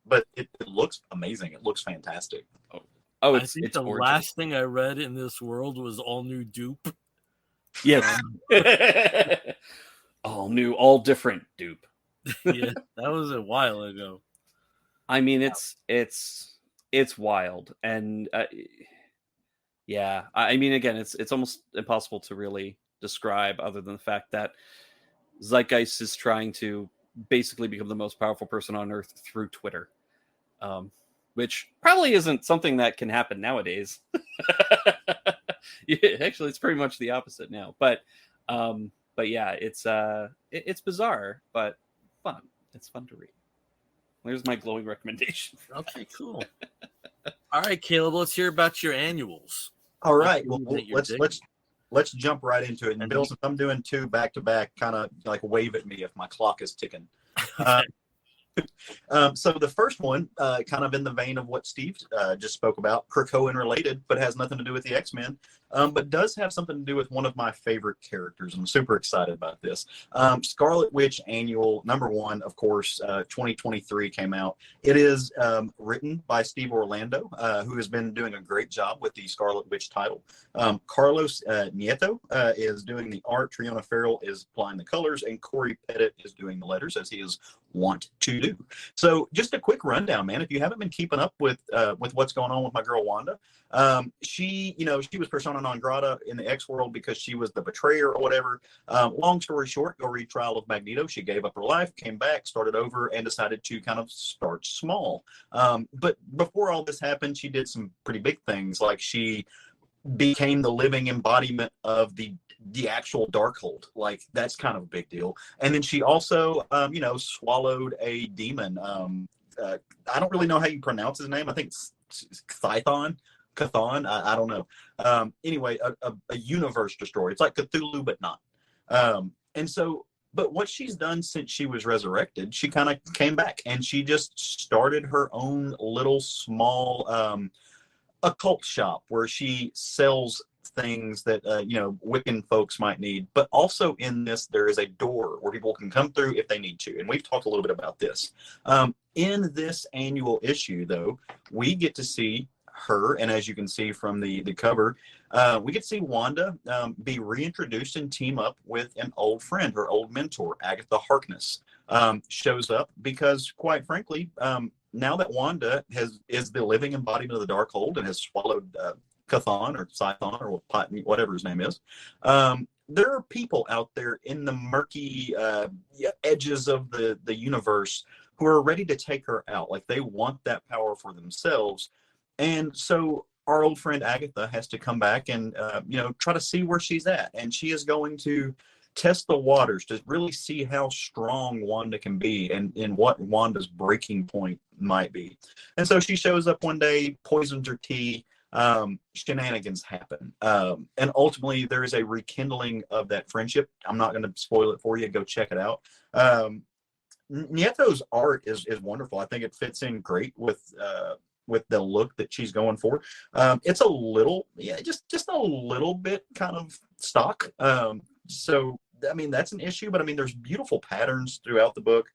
but it looks amazing. It looks fantastic. I think the gorgeous. Last thing I read in this world was all new Dupe. Yes. All new, all different Dupe. Yeah, that was a while ago. I mean, it's wild, and yeah. I mean, again, it's almost impossible to really describe, other than the fact that Zeitgeist is trying to basically become the most powerful person on Earth through Twitter, which probably isn't something that can happen nowadays. Actually, it's pretty much the opposite now. But yeah, it's bizarre, but fun. It's fun to read. There's my glowing recommendation. Okay, cool. All right, Caleb, let's hear about your annuals. All right, well, let's jump right into it. And Bill, since I'm doing 2 back to back, kind of like wave at me if my clock is ticking. So the first one, kind of in the vein of what Steve just spoke about, Krakoan related, but has nothing to do with the X-Men, but does have something to do with one of my favorite characters. I'm super excited about this. Scarlet Witch Annual #1, of course, 2023 came out. It is written by Steve Orlando, who has been doing a great job with the Scarlet Witch title. Carlos Nieto is doing the art. Triona Farrell is applying the colors, and Corey Pettit is doing the letters, as he is want to do. So just a quick rundown, man. If you haven't been keeping up with what's going on with my girl Wanda, she was persona non grata in the X world because she was the betrayer or whatever. Long story short, go read Trial of Magneto. She gave up her life, came back, started over, and decided to kind of start small. But before all this happened, she did some pretty big things, like she became the living embodiment of the actual Darkhold. Like, that's kind of a big deal. And then she also swallowed a demon. I don't really know how you pronounce his name. I think it's Chthon. I don't know. Anyway, a universe destroyer. It's like Cthulhu, but not. But what she's done since she was resurrected, she kind of came back and she just started her own little small occult shop where she sells things that Wiccan folks might need. But also in this, there is a door where people can come through if they need to, and we've talked a little bit about this. In this annual issue, though, we get to see her, and as you can see from the cover, we get to see Wanda be reintroduced and team up with an old friend. Her old mentor, Agatha Harkness, shows up because, quite frankly, now that Wanda is the living embodiment of the Darkhold and has swallowed Chthon or Scython or whatever his name is, there are people out there in the murky edges of the universe who are ready to take her out. Like, they want that power for themselves. And so our old friend Agatha has to come back and try to see where she's at. And she is going to test the waters to really see how strong Wanda can be and what Wanda's breaking point might be. And so she shows up one day, poisons her tea, shenanigans happen. And ultimately there is a rekindling of that friendship. I'm not going to spoil it for you. Go check it out. Nieto's art is wonderful. I think it fits in great with the look that she's going for. It's a little, just a little bit kind of stock. So, I mean, that's an issue, but I mean, there's beautiful patterns throughout the book,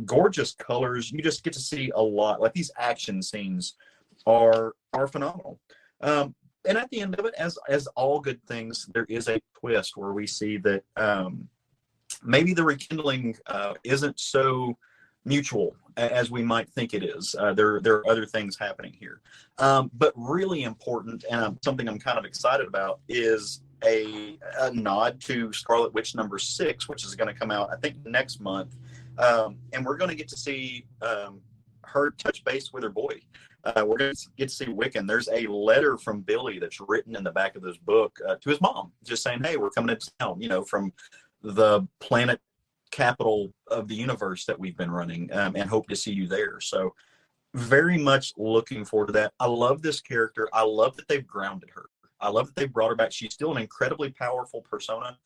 gorgeous colors. You just get to see a lot. Like, these action scenes are phenomenal. And at the end of it, as all good things, there is a twist where we see that maybe the rekindling isn't so mutual as we might think it is. There are other things happening here. But really important, and something I'm kind of excited about, is a nod to Scarlet Witch #6, which is going to come out, I think, next month. And we're going to get to see her touch base with her boy. We're going to get to see Wiccan. There's a letter from Billy that's written in the back of this book to his mom, just saying, hey, we're coming into town, from the planet capital of the universe that we've been running, and hope to see you there. So very much looking forward to that. I love this character. I love that they've grounded her. I love that they brought her back. She's still an incredibly powerful persona,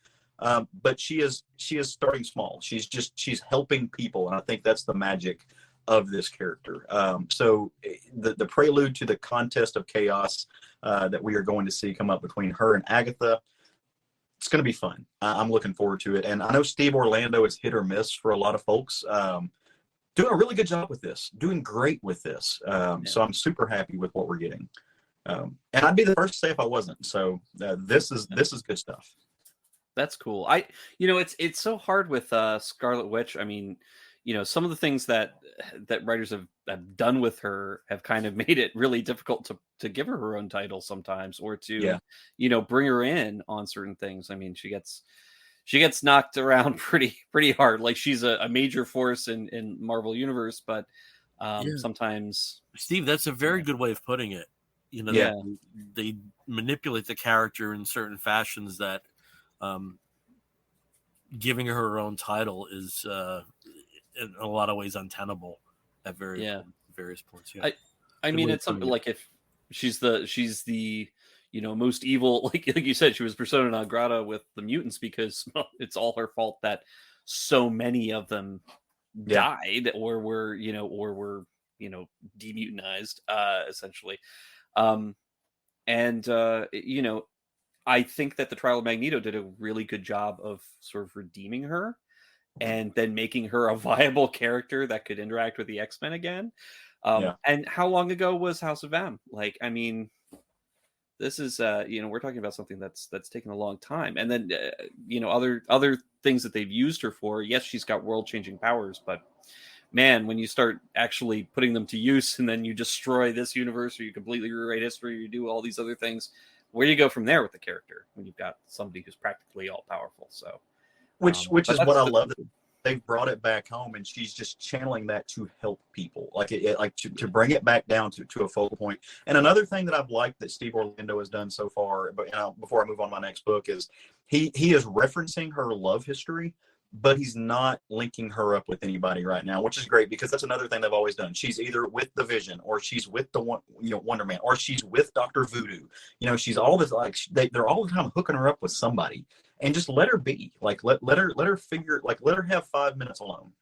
but she is starting small. She's helping people, and I think that's the magic of this character. So the prelude to the contest of chaos that we are going to see come up between her and Agatha, it's going to be fun. I'm looking forward to it. And I know Steve Orlando is hit or miss for a lot of folks. Doing a really good job with this, doing great with this. So I'm super happy with what we're getting. And I'd be the first to say if I wasn't. So this is good stuff. That's cool. It's so hard with Scarlet Witch. I mean, some of the things that writers have done with her have kind of made it really difficult to give her own title sometimes, or to bring her in on certain things. I mean, she gets knocked around pretty hard. Like, she's a major force in Marvel Universe, but sometimes, Steve, that's a very good way of putting it. They manipulate the character in certain fashions that giving her own title is in a lot of ways untenable at various points. I mean, it's something like, if she's the most evil, like you said, she was persona non grata with the mutants because it's all her fault that so many of them died or were demutinized, essentially. I think that the Trial of Magneto did a really good job of sort of redeeming her and then making her a viable character that could interact with the X-Men again. And how long ago was House of M? Like, I mean, this is we're talking about something that's taken a long time. And then other things that they've used her for. Yes, she's got world-changing powers, but man, when you start actually putting them to use and then you destroy this universe, or you completely rewrite history, or you do all these other things, where do you go from there with the character when you've got somebody who's practically all powerful? So which is what I love, that they've brought it back home, and she's just channeling that to help people, to bring it back down to a focal point. And another thing that I've liked that Steve Orlando has done so far, but before I move on to my next book, is he is referencing her love history, but he's not linking her up with anybody right now, which is great, because that's another thing they've always done. She's either with the Vision, or she's with the Wonder Man, or she's with Dr. Voodoo. She's all this, like, they're all the time hooking her up with somebody, and just let her be. Like, let her figure, like, let her have 5 minutes alone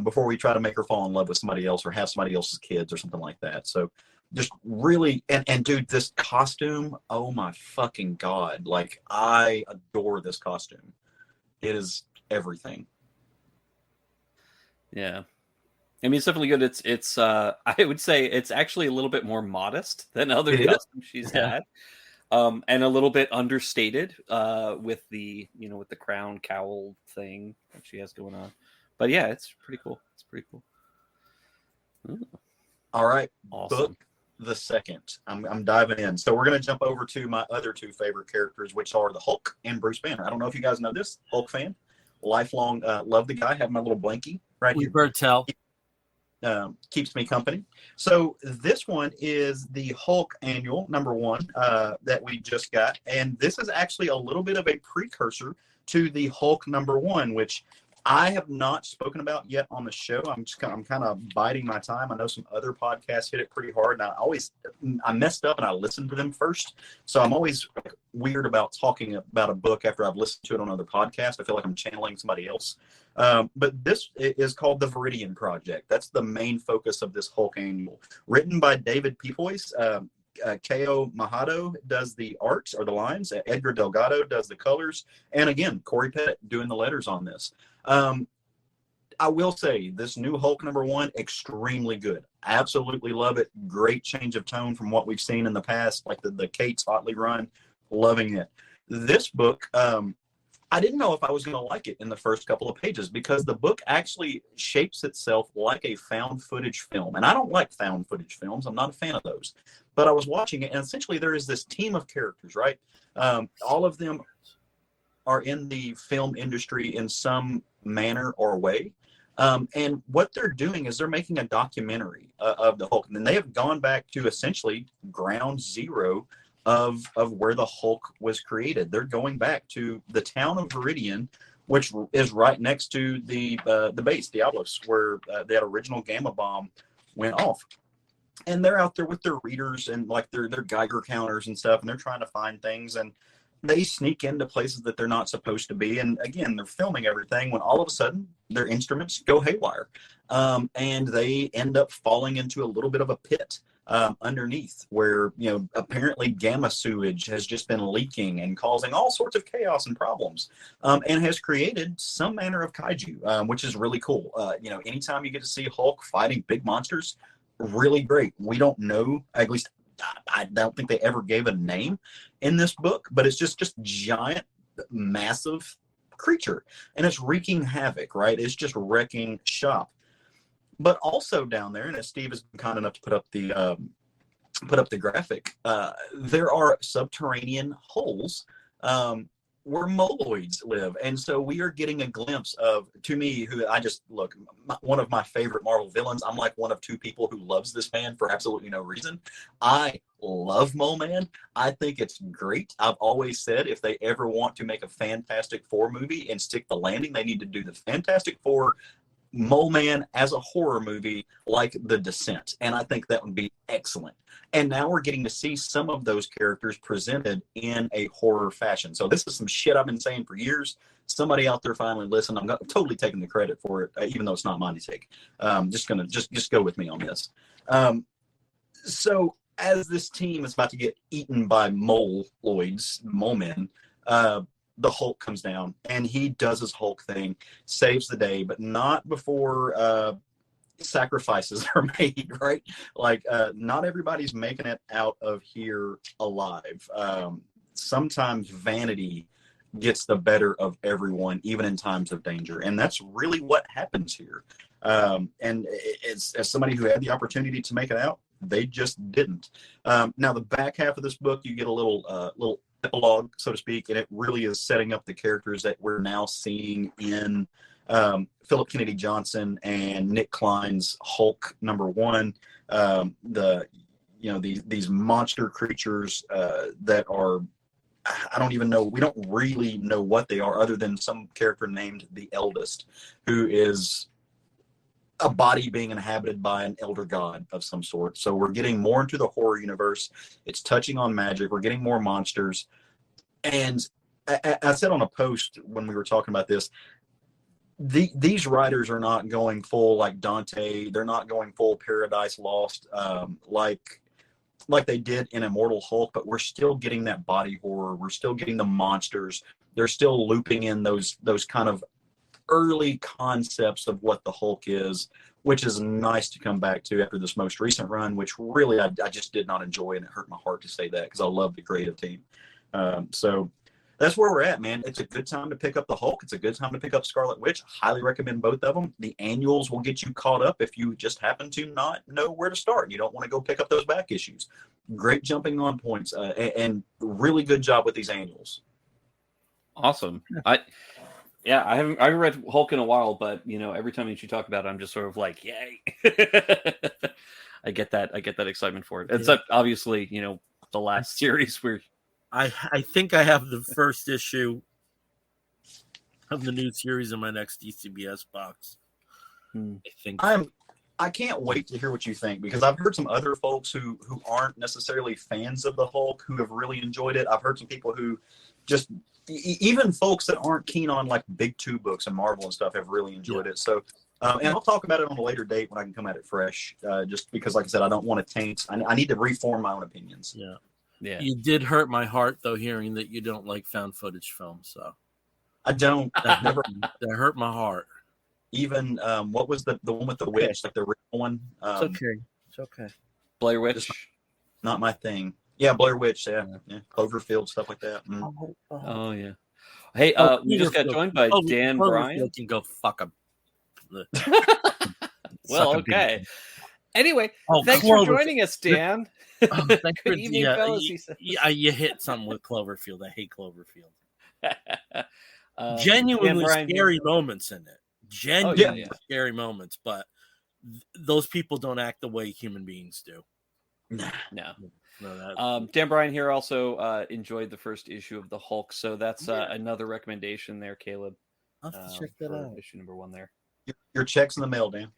before we try to make her fall in love with somebody else, or have somebody else's kids or something like that. So just really, and dude, this costume, oh my fucking God. Like, I adore this costume. It is everything. I mean, it's definitely good. It's I would say it's actually a little bit more modest than other costumes she's had, and a little bit understated with the with the crown cowl thing that she has going on. But yeah, it's pretty cool. Ooh. All right, awesome. Book the second. I'm diving in. So we're going to jump over to my other two favorite characters, which are the Hulk and Bruce Banner. I don't know if you guys know this. Hulk fan, lifelong, love the guy. Have my little blankie right here. Bertel. Keeps me company. So this one is the Hulk annual #1 that we just got, and this is actually a little bit of a precursor to the Hulk #1, which I have not spoken about yet on the show. I'm kind of biding my time. I know some other podcasts hit it pretty hard, and I messed up and I listened to them first. So I'm always weird about talking about a book after I've listened to it on other podcasts. I feel like I'm channeling somebody else. But this is called the Viridian Project. That's the main focus of this Hulk annual. Written by David Peepoys. Ko Mahado does the art or the lines. Edgar Delgado does the colors. And again, Corey Pettit doing the letters on this. I will say this new Hulk #1, extremely good. Absolutely love it. Great change of tone from what we've seen in the past, like the Kate Otley run. Loving it. This book, I didn't know if I was going to like it in the first couple of pages, because the book actually shapes itself like a found footage film. And I don't like found footage films. I'm not a fan of those. But I was watching it, and essentially there is this team of characters, right? All of them are in the film industry in some manner or way. And what they're doing is they're making a documentary of the Hulk. And then they have gone back to essentially ground zero of where the Hulk was created. They're going back to the town of Viridian, which is right next to the base, Diablos, where that original gamma bomb went off. And they're out there with their readers and like their Geiger counters and stuff, and they're trying to find things, and they sneak into places that they're not supposed to be. And again, they're filming everything when all of a sudden their instruments go haywire, and they end up falling into a little bit of a pit underneath, where apparently gamma sewage has just been leaking and causing all sorts of chaos and problems, and has created some manner of kaiju, which is really cool. Anytime you get to see Hulk fighting big monsters, really great. We don't know, at least I don't think they ever gave a name in this book, but it's just giant, massive creature, and it's wreaking havoc, right? It's just wrecking shop. But also down there, and as Steve has been kind enough to put up the graphic, there are subterranean holes where moloids live. And so we are getting a glimpse of, to me, who I just look, one of my favorite Marvel villains. I'm like one of two people who loves this man for absolutely no reason. I love Mole Man. I think it's great. I've always said if they ever want to make a Fantastic Four movie and stick the landing, they need to do the Fantastic Four Mole Man as a horror movie like The Descent, and I think that would be excellent. And now we're getting to see some of those characters presented in a horror fashion. So this is some shit I've been saying for years. Somebody out there finally listened. I'm totally taking the credit for it, even though it's not mine to take. Just go with me on this. So as this team is about to get eaten by mole men, the Hulk comes down and he does his Hulk thing, saves the day, but not before sacrifices are made, right? Like not everybody's making it out of here alive. Sometimes vanity gets the better of everyone, even in times of danger. And that's really what happens here. And as somebody who had the opportunity to make it out, they just didn't. Now, the back half of this book, you get a little epilogue, so to speak, and it really is setting up the characters that we're now seeing in Philip Kennedy Johnson and Nick Klein's Hulk #1. These monster creatures that are, I don't even know, we don't really know what they are, other than some character named the Eldest, who is a body being inhabited by an elder god of some sort. So we're getting more into the horror universe. It's touching on magic. We're getting more monsters. And I said on a post when we were talking about this, these writers are not going full like Dante. They're not going full Paradise Lost like they did in Immortal Hulk, but we're still getting that body horror. We're still getting the monsters. They're still looping in those kind of early concepts of what the Hulk is, which is nice to come back to after this most recent run, which really I just did not enjoy, and it hurt my heart to say that because I love the creative team. So that's where we're at, man. It's a good time to pick up the Hulk. It's a good time to pick up Scarlet Witch. Highly recommend both of them. The annuals will get you caught up if you just happen to not know where to start and you don't want to go pick up those back issues. Great jumping on points, and really good job with these annuals. Awesome. I haven't read Hulk in a while, but every time that you talk about it, I'm just sort of like, yay. I get that excitement for it. It's obviously, the last series where I think I have the first issue of the new series in my next DCBS box. I think I can't wait to hear what you think, because I've heard some other folks who aren't necessarily fans of the Hulk who have really enjoyed it. I've heard some people who just, even folks that aren't keen on like big two books and Marvel and stuff, have really enjoyed it. So, and I'll talk about it on a later date when I can come at it fresh, just because, like I said, I don't want to taint. I need to reform my own opinions. Yeah. You did hurt my heart, though, hearing that you don't like found footage films. So I don't. that hurt my heart. Even what was the one with the witch, like the real one? It's okay. Blair Witch. Not my thing. Yeah, Blair Witch. Yeah. Cloverfield, stuff like that. Oh yeah. Hey, we just got joined by Dan Bryan. Can go fuck him. Well, okay. Anyway, thanks for joining us, Dan. Thanks Good evening, fellas. You hit something with Cloverfield. I hate Cloverfield. Genuinely scary moments in it. Genuinely scary moments, but those people don't act the way human beings do. No. Dan Bryan here also enjoyed the first issue of the Hulk, so that's another recommendation there, Caleb. I'll have to check that for out. issue number 1 there. Your check's in the mail, Dan.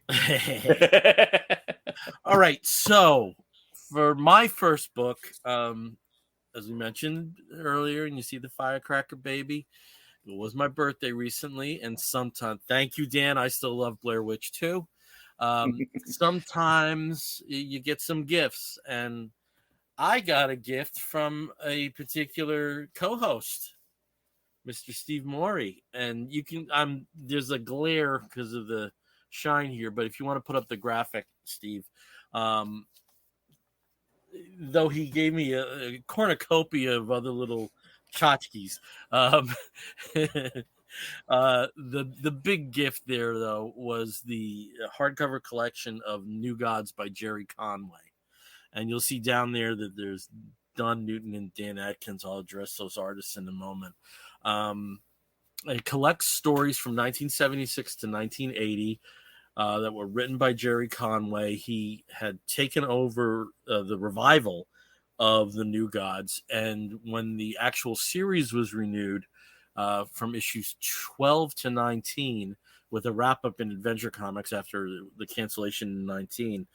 All right, so for my first book, as we mentioned earlier, and you see the Firecracker Baby, it was my birthday recently, and sometimes, thank you, Dan, I still love Blair Witch too. Sometimes you get some gifts, and I got a gift from a particular co-host, Mr. Steve Morey, and you can. There's a glare because of the shine here, but if you want to put up the graphic, Steve, though he gave me a cornucopia of other little tchotchkes. The big gift there, though, was the hardcover collection of New Gods by Gerry Conway. And you'll see down there that there's Don Newton and Dan Atkins. I'll address those artists in a moment. It collects stories from 1976 to 1980 that were written by Gerry Conway. He had taken over the revival of the New Gods, and when the actual series was renewed from issues 12 to 19, with a wrap-up in Adventure Comics after the cancellation in 19,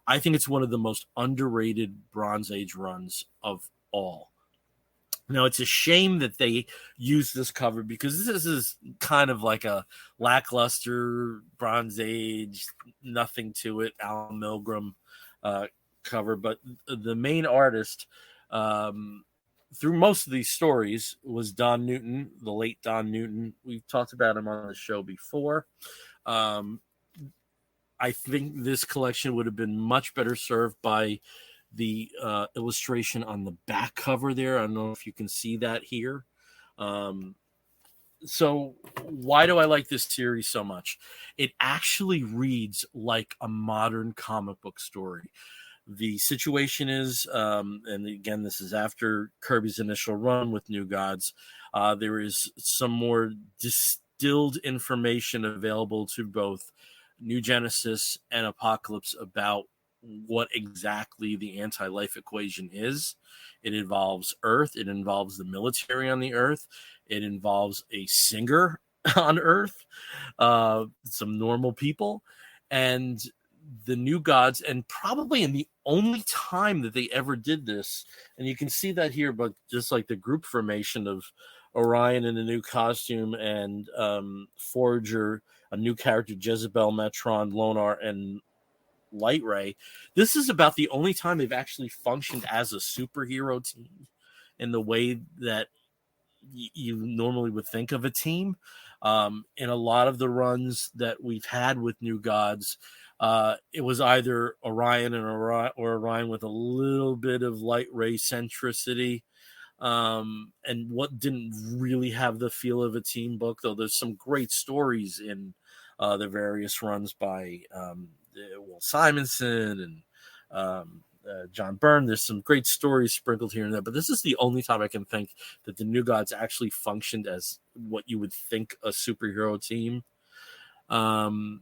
I think it's one of the most underrated Bronze Age runs of all. Now, it's a shame that they used this cover because this is kind of like a lackluster Bronze Age, nothing to it, Al Milgram cover. But the main artist through most of these stories was Don Newton, the late Don Newton. We've talked about him on the show before. I think this collection would have been much better served by the illustration on the back cover there. I don't know if you can see that here. So why do I like this series so much? It actually reads like a modern comic book story. The situation is, and again, this is after Kirby's initial run with New Gods, there is some more distilled information available to both New Genesis and Apocalypse about what exactly the anti-life equation is. It involves Earth. It involves the military on the Earth. It involves a singer on Earth, some normal people, and the New Gods. And probably in the only time that they ever did this, and you can see that here, but just like the group formation of Orion in a new costume and Forager, a new character, Jezebel, Metron, Lonar, and Light Ray. This is about the only time they've actually functioned as a superhero team in the way that you normally would think of a team. In a lot of the runs that we've had with New Gods, it was either Orion or Orion with a little bit of Light Ray centricity, and what didn't really have the feel of a team book, though there's some great stories in the various runs by Will Simonson and John Byrne. There's some great stories sprinkled here and there, but this is the only time I can think that the New Gods actually functioned as what you would think a superhero team. And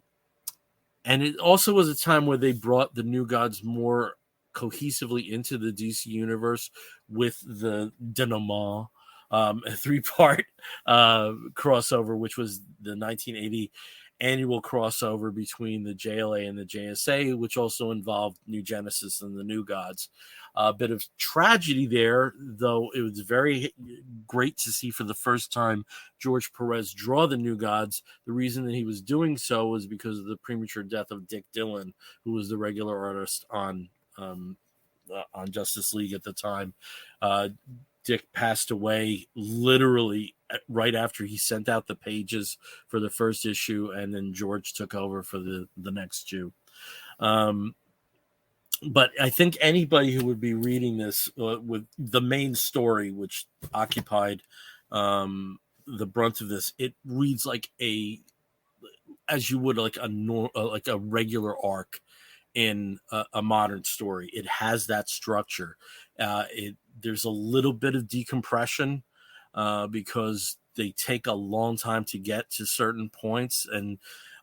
it also was a time where they brought the New Gods more cohesively into the DC universe with the denouement, a 3-part crossover, which was the 1980 annual crossover between the JLA and the JSA, which also involved New Genesis and the New Gods. A bit of tragedy there, though it was very great to see for the first time George Perez draw the New Gods. The reason that he was doing so was because of the premature death of Dick Dillon, who was the regular artist on Justice League at the time. Dick passed away literally right after he sent out the pages for the first issue, and then George took over for the next issue. But I think anybody who would be reading this with the main story, which occupied the brunt of this, it reads like as you would like a regular arc in a modern story. It has that structure. There's a little bit of decompression because they take a long time to get to certain points, and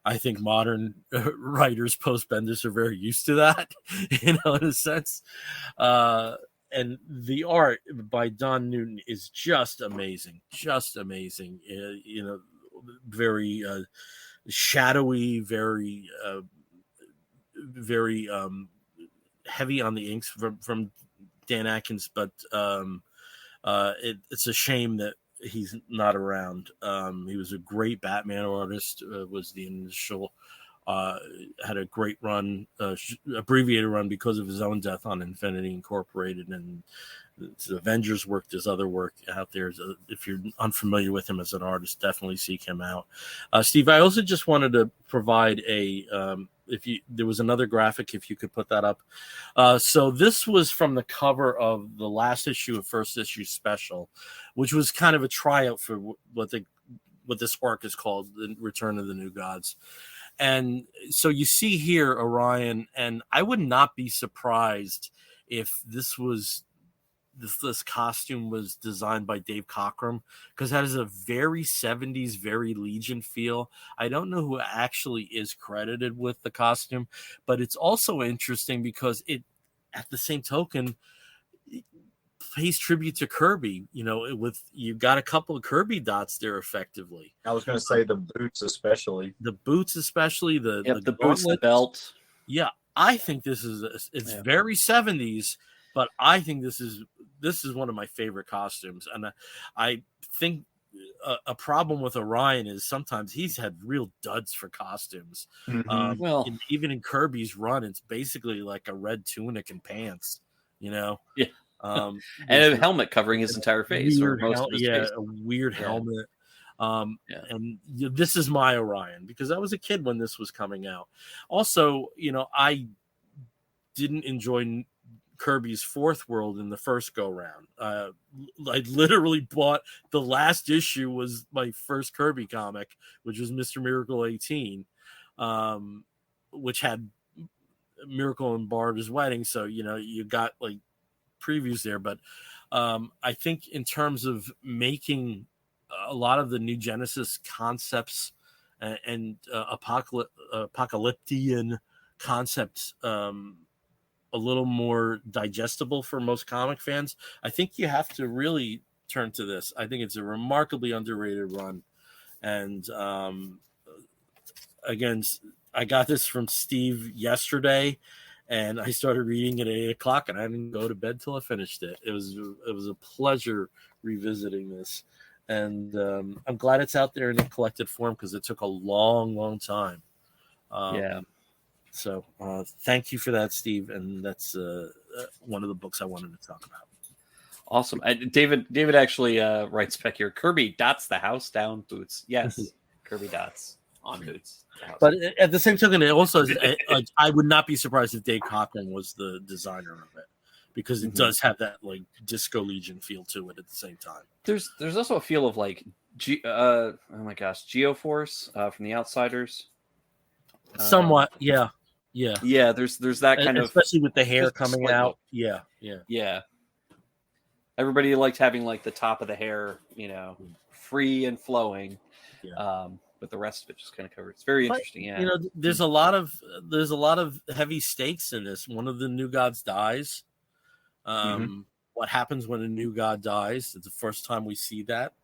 I think modern writers post Bendis are very used to that, in a sense. And the art by Don Newton is just amazing, very shadowy, very very heavy on the inks from Dan Atkins, but it's a shame that he's not around. He was a great Batman artist. Was the initial had a great run, abbreviated run because of his own death on Infinity Incorporated, and his Avengers work. There's other work out there. If you're unfamiliar with him as an artist, definitely seek him out. Steve, I also just wanted to provide there was another graphic, if you could put that up. So this was from the cover of the last issue of First Issue Special, which was kind of a tryout for what this arc is called, the Return of the New Gods. And so you see here Orion, and I would not be surprised if this costume was designed by Dave Cockrum, because that is a very 70s, very Legion feel. I don't know who actually is credited with the costume, but it's also interesting because it, at the same token, pays tribute to Kirby. You got a couple of Kirby dots there effectively. I was going to say the boots, especially the boots, the boots, the belt. Yeah, I think this is very 70s, but I think this is one of my favorite costumes, and I think a problem with Orion is sometimes he's had real duds for costumes. Mm-hmm. Even in Kirby's run, it's basically like a red tunic and pants. Yeah. And a helmet covering his entire face, or most of his face. A weird helmet. And this is my Orion, because I was a kid when this was coming out. Also, I didn't enjoy Kirby's Fourth World in the first go round. I literally bought the last issue, was my first Kirby comic, which was Mr. Miracle 18, which had Miracle and Barb's wedding. So, you got like previews there, but I think in terms of making a lot of the New Genesis concepts and apocalyptian concepts a little more digestible for most comic fans, I think you have to really turn to this. I think it's a remarkably underrated run. And again, I got this from Steve yesterday, and I started reading at 8:00, and I didn't go to bed till I finished it. It was a pleasure revisiting this, and I'm glad it's out there in a collected form, because it took a long, long time. So thank you for that, Steve, and that's one of the books I wanted to talk about. Awesome. David actually writes back here, Kirby dots the house down boots. Yes, Kirby dots on boots. But at the same token, it also is, I would not be surprised if Dave Cockrum was the designer of it, because it does have that like Disco Legion feel to it at the same time. There's also a feel of like Geoforce from The Outsiders. Somewhat, yeah. There's that kind of, especially with the hair coming out. Yeah. Everybody liked having like the top of the hair, free and flowing, but the rest of it just kind of covered. It's very interesting. Yeah, there's a lot of heavy stakes in this. One of the new gods dies. What happens when a new god dies? It's the first time we see that.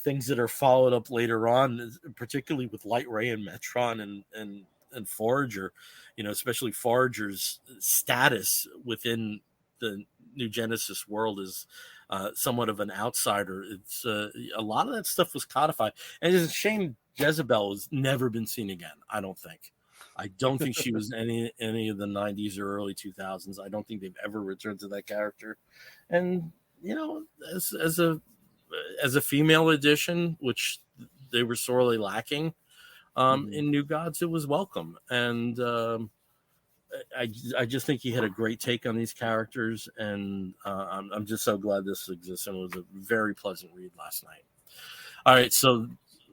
Things that are followed up later on, particularly with Light Ray and Metron and Forager, especially Forager's status within the New Genesis world is somewhat of an outsider. It's a lot of that stuff was codified, and it's a shame Jezebel has never been seen again. I don't think she was any of the 90s or early 2000s. I don't think they've ever returned to that character, and as a female edition, which they were sorely lacking in New Gods, it was welcome. And I just think he had a great take on these characters, and I'm just so glad this exists, and it was a very pleasant read last night. All right, so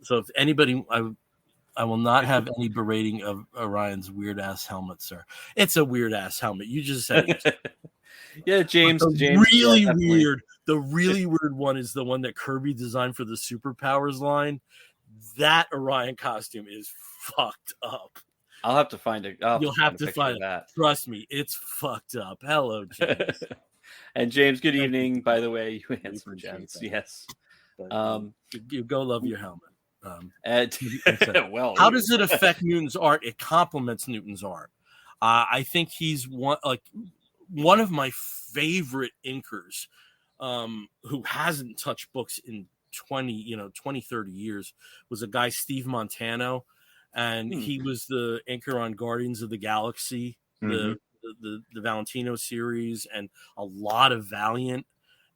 if anybody, I will not have any berating of Orion's weird ass helmet, sir. It's a weird ass helmet. You just said it. Yeah, James. Really weird. The really weird one is the one that Kirby designed for the Superpowers line. That Orion costume is fucked up. I'll have to find it. You'll have to find it. Trust me, it's fucked up. Hello, James. And James, good evening. By the way, you answered James. Yes. But, you go love your helmet. Well, How does it affect Newton's art? It complements Newton's art. I think he's one of my favorite inkers, who hasn't touched books in 20, 30 years, was a guy, Steve Montano. And he was the inker on Guardians of the Galaxy, the Valentino series, and a lot of Valiant,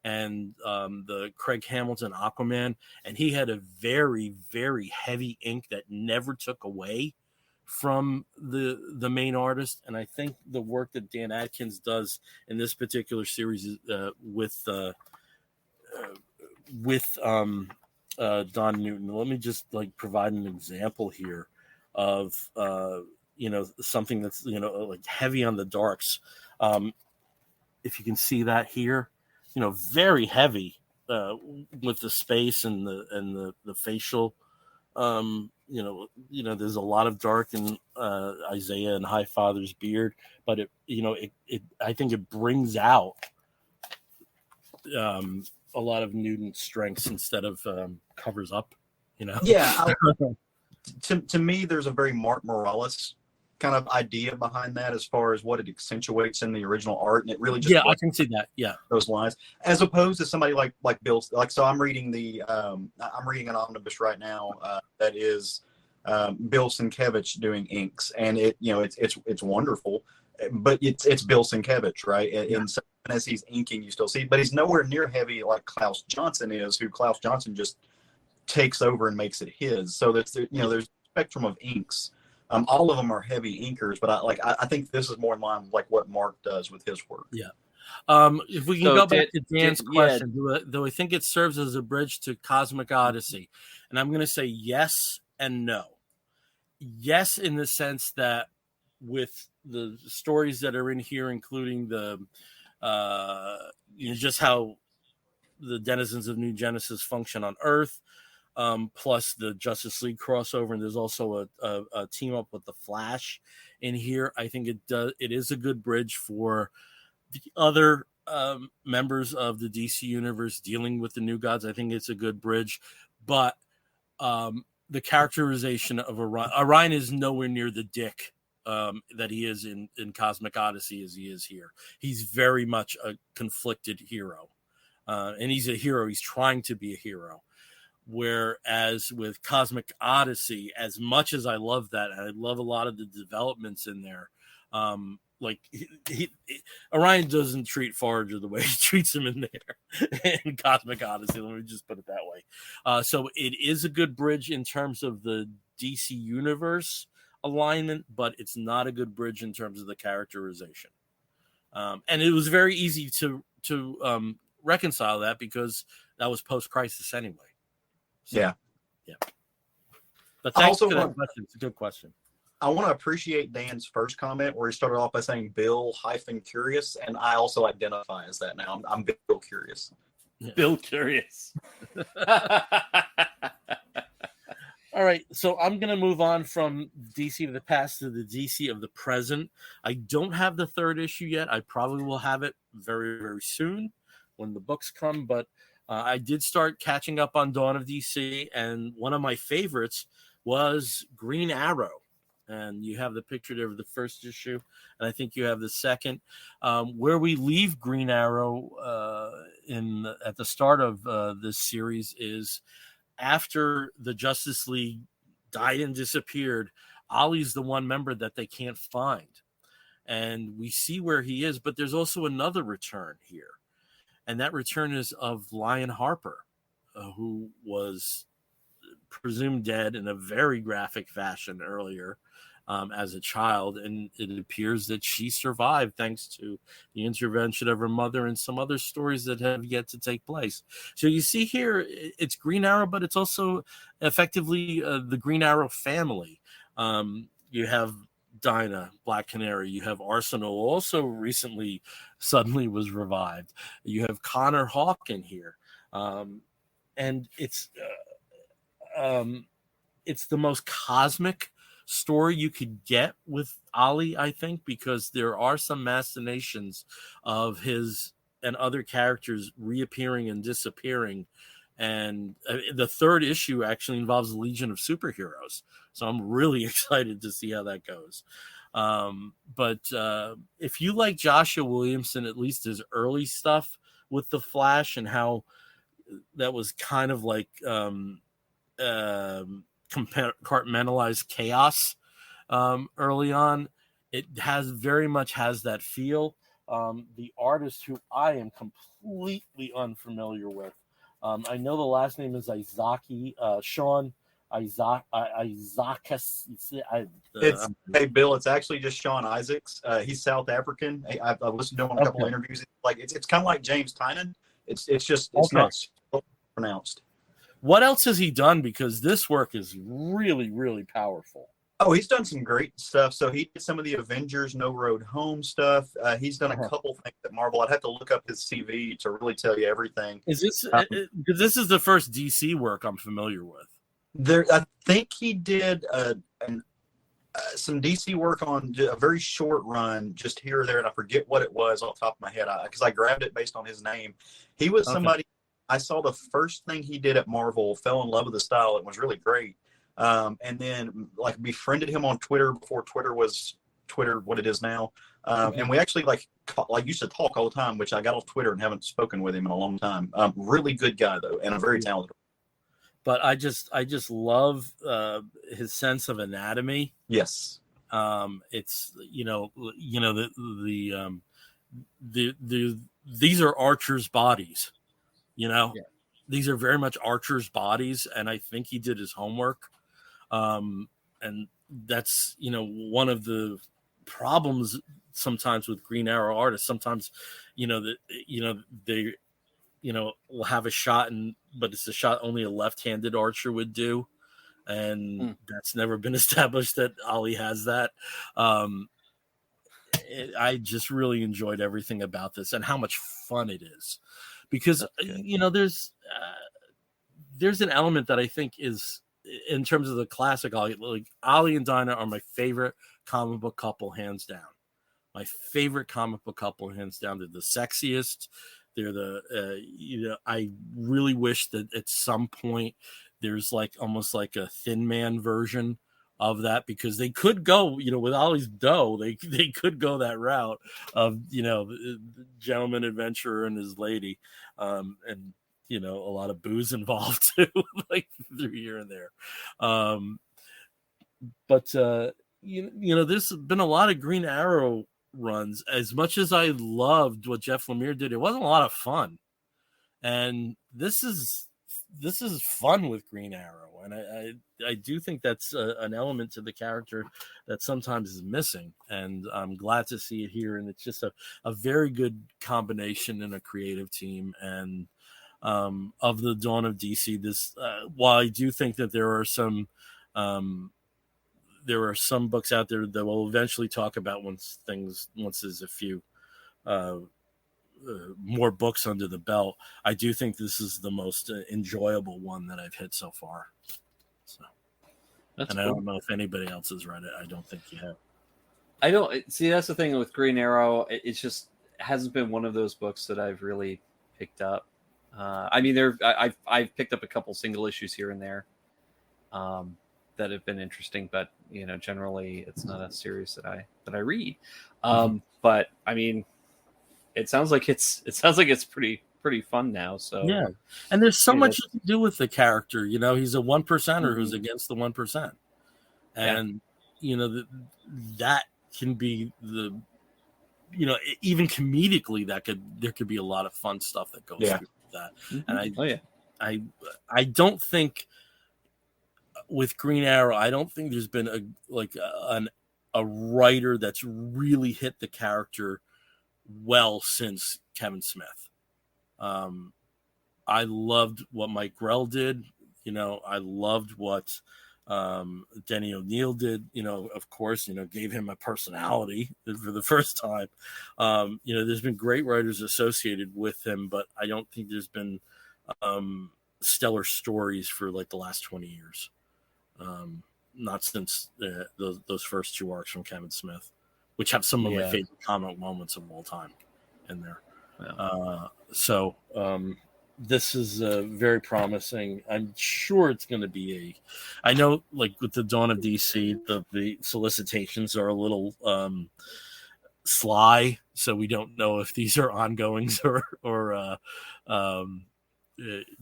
and the Craig Hamilton Aquaman. And he had a very, very heavy ink that never took away from the main artist. And I think the work that Dan Adkins does in this particular series is, with Don Newton. Let me just provide an example here of something that's heavy on the darks. If you can see that here, very heavy with the space and the facial. There's a lot of dark in Isaiah and Highfather's beard, but I think it brings out a lot of Newton's strengths instead of covers up. Yeah. To me, there's a very Mark Morales kind of idea behind that, as far as what it accentuates in the original art, and it really just I can see that. Yeah, those lines, as opposed to somebody like Bill. So I'm reading an omnibus right now that is Bill Sienkiewicz doing inks, and it's wonderful, but it's Bill Sienkiewicz, right? And so as he's inking, you still see, but he's nowhere near heavy like Klaus Johnson is, who Klaus Johnson just takes over and makes it his. So there's a spectrum of inks. All of them are heavy inkers, but I think this is more in line with what Mark does with his work. Yeah. If we can go back to Dan's question, do I think it serves as a bridge to Cosmic Odyssey? And I'm going to say yes and no. Yes, in the sense that with the stories that are in here, including the just how the denizens of New Genesis function on Earth, plus the Justice League crossover, and there's also a team up with the Flash in here. I think it is a good bridge for the other members of the DC universe dealing with the New Gods. I think it's a good bridge, but the characterization of Orion is nowhere near the dick that he is in Cosmic Odyssey as he is here. He's very much a conflicted hero, and he's a hero. He's trying to be a hero. Whereas with Cosmic Odyssey, as much as I love that, and I love a lot of the developments in there, Orion doesn't treat Forager the way he treats him in there in Cosmic Odyssey. Let me just put it that way. So it is a good bridge in terms of the DC universe alignment, but it's not a good bridge in terms of the characterization. And it was very easy to reconcile that, because that was post-Crisis anyway. So, yeah. But thanks for that question. It's a good question. I want to appreciate Dan's first comment where he started off by saying Bill-Curious, and I also identify as that now. I'm Bill Curious. Yeah. Bill Curious. All right, so I'm going to move on from DC of the past to the DC of the present. I don't have the third issue yet. I probably will have it very, very soon when the books come, but I did start catching up on Dawn of DC, and one of my favorites was Green Arrow. And you have the picture there of the first issue, and I think you have the second. Where we leave Green Arrow at the start of this series is after the Justice League died and disappeared, Ollie's the one member that they can't find. And we see where he is, but there's also another return here. And that return is of Lion Harper, who was presumed dead in a very graphic fashion earlier as a child. And it appears that she survived thanks to the intervention of her mother and some other stories that have yet to take place. So you see here, it's Green Arrow, but it's also effectively the Green Arrow family. You have Dinah, Black Canary. You have Arsenal, also recently suddenly was revived. You have Connor Hawke in here. And it's the most cosmic story you could get with Ollie, I think, because there are some machinations of his and other characters reappearing and disappearing, And the third issue actually involves a Legion of Superheroes. So I'm really excited to see how that goes. But if you like Joshua Williamson, at least his early stuff with the Flash and how that was kind of like compartmentalized chaos early on, it very much has that feel. The artist, who I am completely unfamiliar with, I know the last name is Izaki, Sean Isaacus. Hey Bill, it's actually just Sean Isaacs. He's South African. I've listened to him on a couple interviews. Like it's kind of like James Tynan. It's not so pronounced. What else has he done? Because this work is really, really powerful. Oh, he's done some great stuff. So he did some of the Avengers No Road Home stuff. He's done a couple things at Marvel. I'd have to look up his CV to really tell you everything. Is this because this is the first DC work I'm familiar with? I think he did some DC work on a very short run, just here or there, and I forget what it was off the top of my head because I grabbed it based on his name. He was somebody I saw the first thing he did at Marvel, fell in love with the style. It was really great. And then like befriended him on Twitter before Twitter was Twitter what it is now. And we actually like used to talk all the time, which I got off Twitter and haven't spoken with him in a long time. Really good guy though, and a very talented. But I just love his sense of anatomy. Yes. It's these are archers' bodies. These are very much archers' bodies, and I think he did his homework. And that's one of the problems sometimes with Green Arrow artists. Sometimes they will have a shot, but it's a shot only a left-handed archer would do, and that's never been established that Ollie has that. I just really enjoyed everything about this and how much fun it is, because there's an element that I think is, in terms of the classic Ollie, like Ollie and Dinah are my favorite comic book couple, hands down. My favorite comic book couple, hands down. They're the sexiest. They're the I really wish that at some point there's like almost like a Thin Man version of that, because they could go, with Ollie's dough, they could go that route of, the gentleman adventurer and his lady, and a lot of booze involved too, like through here and there. But there's been a lot of Green Arrow runs. As much as I loved what Jeff Lemire did, it wasn't a lot of fun. And this is fun with Green Arrow, and I do think that's an element to the character that sometimes is missing, and I'm glad to see it here. And it's just a very good combination in a creative team. And of the dawn of DC, this while I do think that there are some books out there that we'll eventually talk about once there's a few more books under the belt, I do think this is the most enjoyable one that I've hit so far. So, I don't know if anybody else has read it. I don't think you have. I don't see. That's the thing with Green Arrow. It's just hasn't been one of those books that I've really picked up. I've picked up a couple single issues here and there that have been interesting, but generally it's not a series that I read. But I mean, it sounds like it's pretty fun now. So yeah, and there's so much you can do with the character. He's a 1%er who's against the 1%, and that can be the even comedically there could be a lot of fun stuff that goes through that. And I don't think with Green Arrow, I don't think there's been a writer that's really hit the character well since Kevin Smith. I loved what Mike Grell did. I loved what Denny O'Neil did. Of course, gave him a personality for the first time. There's been great writers associated with him, but I don't think there's been stellar stories for like the last 20 years. Not since those first two arcs from Kevin Smith, which have some of my favorite comic moments of all time in there. this is very promising. I'm sure it's going to be I know, like with the Dawn of DC, the solicitations are a little sly, so we don't know if these are ongoings or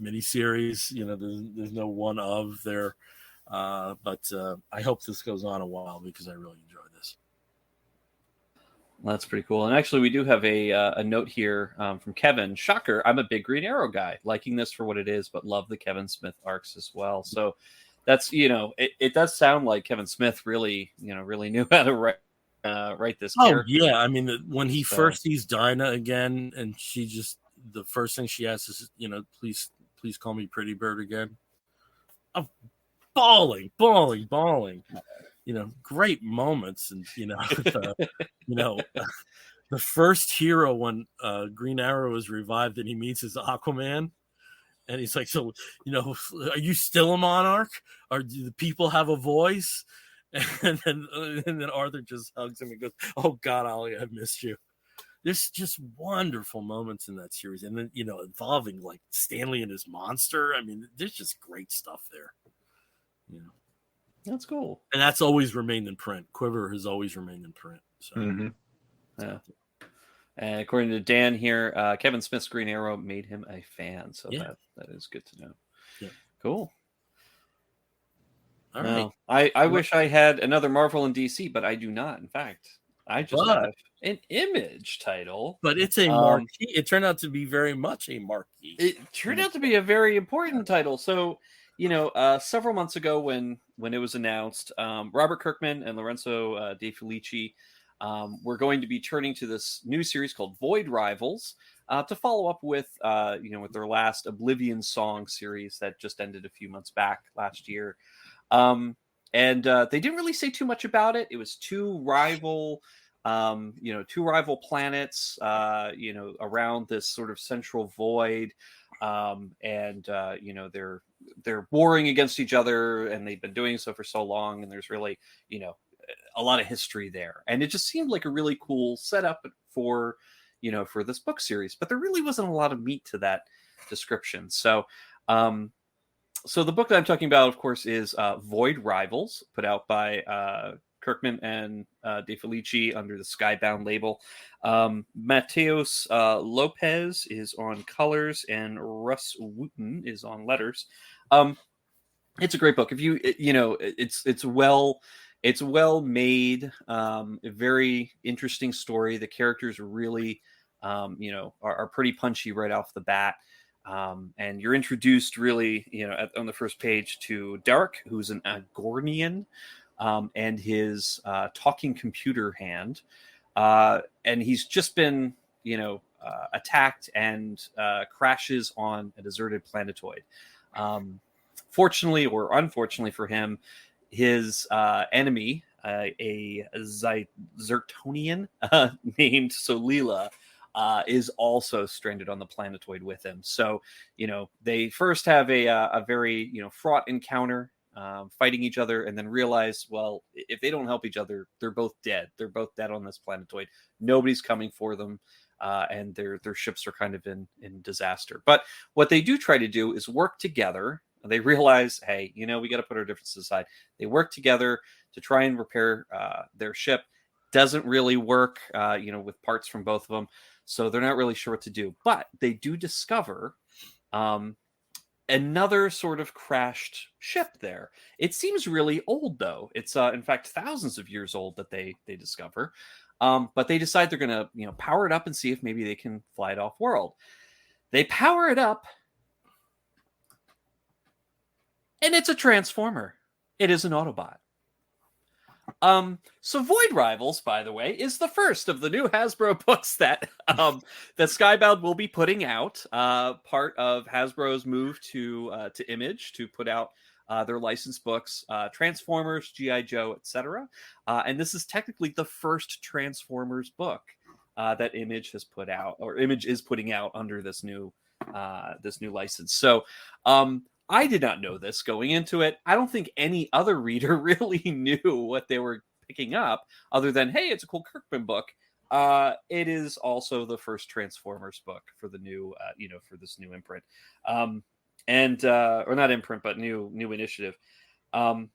miniseries. You know, there's no one of there, but I hope this goes on a while because I really enjoy this. Well, that's pretty cool. And actually, we do have a note here from Kevin. Shocker, I'm a big Green Arrow guy, liking this for what it is, but love the Kevin Smith arcs as well. So that's, it does sound like Kevin Smith really knew how to write this character. Yeah, I mean, when he first sees Dinah again, and the first thing she asks is, please call me Pretty Bird again. I'm bawling. Great moments, and the first hero when Green Arrow is revived and he meets his Aquaman, and he's like, so are you still a monarch? Or do the people have a voice? And then Arthur just hugs him and goes, "Oh God, Ollie, I've missed you." There's just wonderful moments in that series, and then involving like Stanley and his monster. I mean, there's just great stuff there. That's cool, and that's always remained in print. Quiver has always remained in print. So, yeah. And according to Dan here, Kevin Smith's Green Arrow made him a fan, so that is good to know. Yeah. Cool. All no, right. I wish I had another Marvel and DC, but I do not. In fact, I just have an Image title. But it's a marquee. It turned out to be very much a marquee. It turned out to be a very important title. So, several months ago when it was announced, Robert Kirkman and Lorenzo De Felici were going to be turning to this new series called Void Rivals to follow up with their last Oblivion Song series that just ended a few months back last year. And they didn't really say too much about it. It was two rival planets, around this sort of central void. They're warring against each other, and they've been doing so for so long. And there's really, a lot of history there. And it just seemed like a really cool setup for this book series, but there really wasn't a lot of meat to that description. So the book that I'm talking about, of course, is Void Rivals, put out by Kirkman and De Felici under the Skybound label. Mateos Lopez is on colors, and Russ Wooten is on letters. It's a great book. If it's well made, a very interesting story. The characters really, are pretty punchy right off the bat. And you're introduced really, on the first page to Derek, who's an Agornian, and his talking computer hand. And he's just been, attacked and crashes on a deserted planetoid. Fortunately or unfortunately for him, his enemy, a Zertonian named Solila, is also stranded on the planetoid with him. So, they first have a very, fraught encounter, fighting each other, and then realize, well, if they don't help each other, they're both dead. They're both dead on this planetoid. Nobody's coming for them. And their ships are kind of in disaster. But what they do try to do is work together. They realize, hey, we got to put our differences aside. They work together to try and repair their ship. Doesn't really work, with parts from both of them. So they're not really sure what to do. But they do discover another sort of crashed ship there. It seems really old, though. It's, in fact, thousands of years old that they discover. But they decide they're going to, power it up and see if maybe they can fly it off world. They power it up, and it's a transformer. It is an Autobot. So Void Rivals, by the way, is the first of the new Hasbro books that Skybound will be putting out. Part of Hasbro's move to Image to put out their licensed books, Transformers, G.I. Joe, etc. And this is technically the first Transformers book that Image has put out, or Image is putting out under this new license. So I did not know this going into it. I don't think any other reader really knew what they were picking up, other than, hey, it's a cool Kirkman book. It is also the first Transformers book for the new, for this new imprint, or not imprint, but new initiative. Of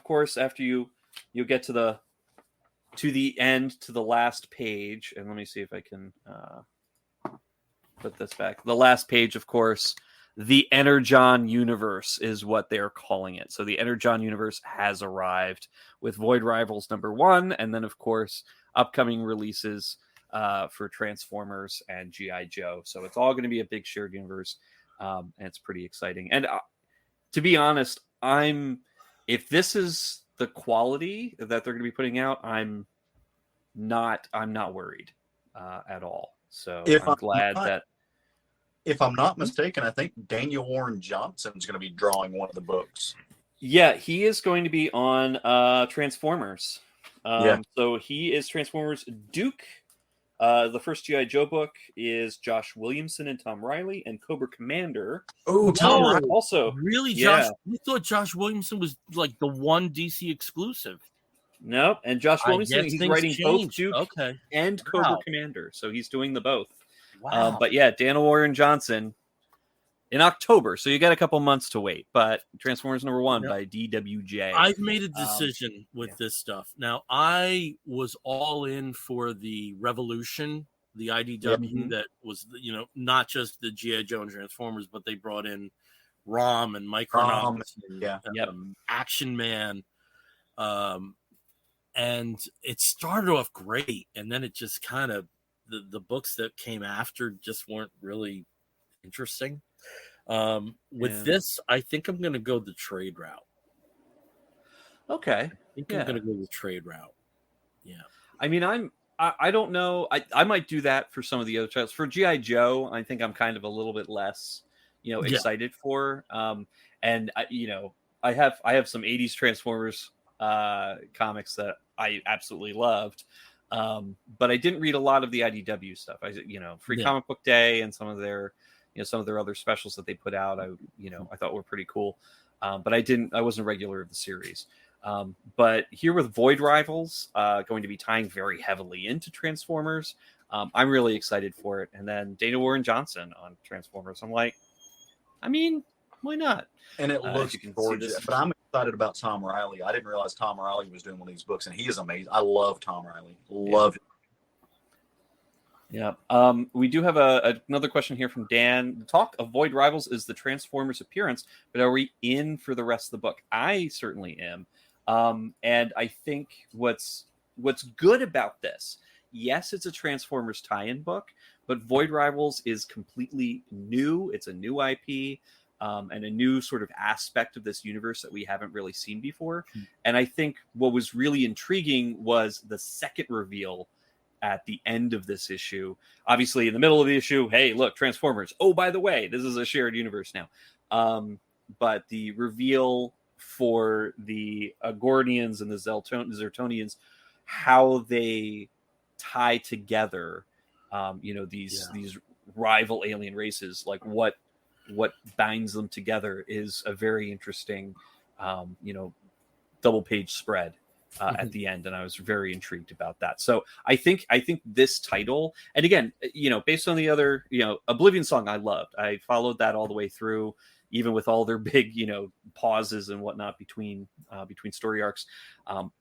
course, after you get to the end, to the last page, and let me see if I can put this back. The last page, of course, the Energon universe is what they're calling it. So the Energon universe has arrived with Void Rivals #1, and then of course upcoming releases for Transformers and G.I. Joe. So it's all going to be a big shared universe, and it's pretty exciting. And to be honest, if this is the quality that they're going to be putting out, I'm not worried at all. So I'm glad that. If I'm not mistaken, I think Daniel Warren Johnson is going to be drawing one of the books. Yeah, he is going to be on Transformers. So he is Transformers Duke. The first G.I. Joe book is Josh Williamson and Tom Riley, and Cobra Commander. Oh, Tom Riley. Also, really, yeah. Josh? We thought Josh Williamson was like the one DC exclusive. No, and Josh Williamson, he's writing both Duke and Cobra Commander, so he's doing the both. Wow. But yeah, Daniel Warren Johnson in October, so you got a couple months to wait. But Transformers #1 by DWJ. I've made a decision with this stuff. Now, I was all in for the Revolution, the IDW that was, not just the G.I. Joe and Transformers, but they brought in ROM and Micronauts and Action Man. And it started off great, and then it just kind of, the books that came after just weren't really interesting. With this, I think I'm going to go the trade route. Okay. I think I'm going to go the trade route. Yeah. I mean, I don't know. I might do that for some of the other titles. For G.I. Joe, I think I'm kind of a little bit less, excited for. And I have some 80s Transformers comics that I absolutely loved. But I didn't read a lot of the IDW stuff. Free Comic Book Day and some of their other specials that they put out, I thought were pretty cool. But I wasn't a regular of the series. But here with Void Rivals going to be tying very heavily into Transformers, I'm really excited for it. And then Daniel Warren Johnson on Transformers. I'm like, I mean, why not? And it looks gorgeous. But I'm excited about Tom Riley. I didn't realize Tom Riley was doing one of these books, and he is amazing. I love Tom Riley. Love it. Yeah. We do have another question here from Dan. The talk of Void Rivals is the Transformers appearance, but are we in for the rest of the book? I certainly am. And I think what's good about this, yes, it's a Transformers tie-in book, but Void Rivals is completely new. It's a new IP. And a new sort of aspect of this universe that we haven't really seen before. And I think what was really intriguing was the second reveal at the end of this issue. Obviously, in the middle of the issue, hey, look, Transformers. Oh, by the way, this is a shared universe now. But the reveal for the Gordians and the Zertonians, how they tie together, these rival alien races, like what binds them together is a very interesting, double page spread at the end. And I was very intrigued about that. So I think this title, and again, based on the other, Oblivion Song, I loved. I followed that all the way through, even with all their big, pauses and whatnot between story arcs.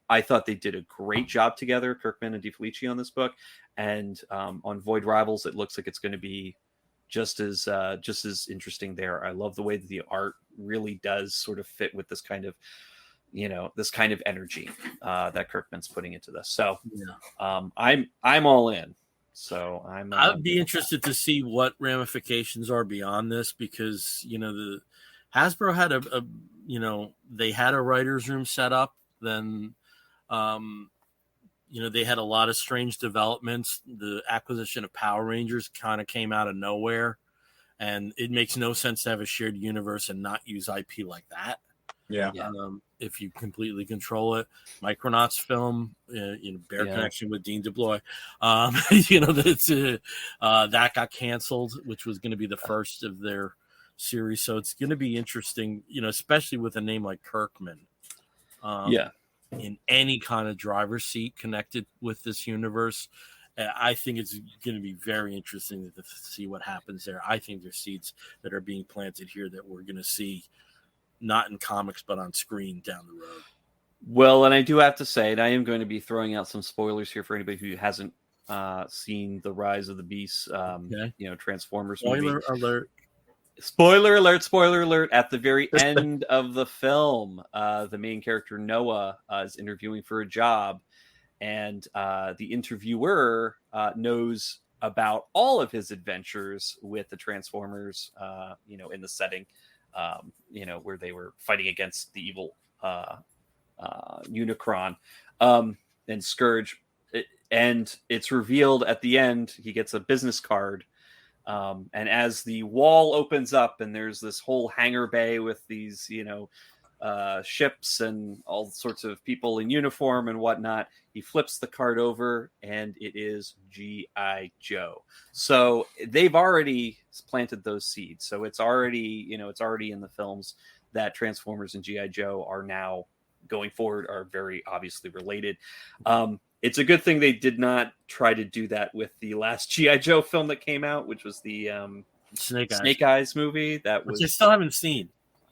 I thought they did a great job together, Kirkman and DeFelici on this book. And on Void Rivals, it looks like it's going to be just as interesting there. I love the way that the art really does sort of fit with this kind of, energy that Kirkman's putting into this. So I'm all in. So I'd be interested to see what ramifications are beyond this, because the Hasbro had they had a writer's room set up. Then they had a lot of strange developments. The acquisition of Power Rangers kind of came out of nowhere, and it makes no sense to have a shared universe and not use IP like that. Yeah. If you completely control it. Micronauts film, Bear Connection with Dean DeBlois, that got canceled, which was going to be the first of their series. So it's going to be interesting, especially with a name like Kirkman. in any kind of driver's seat connected with this universe. I think it's going to be very interesting to see what happens there. I think there's seeds that are being planted here that we're going to see not in comics but on screen down the road. Well, and I do have to say, and I am going to be throwing out some spoilers here for anybody who hasn't seen the Rise of the Beasts, Transformers movie. Spoiler alert. Spoiler alert, spoiler alert. At the very end of the film, the main character, Noah, is interviewing for a job. And the interviewer knows about all of his adventures with the Transformers, in the setting, where they were fighting against the evil Unicron and Scourge. And it's revealed at the end, he gets a business card. And as the wall opens up and there's this whole hangar bay with these, ships and all sorts of people in uniform and whatnot, he flips the card over and it is G.I. Joe. So they've already planted those seeds. So it's already in the films that Transformers and G.I. Joe are now going forward are very obviously related. It's a good thing they did not try to do that with the last G.I. Joe film that came out, which was the Snake Eyes movie. That was which I still haven't seen.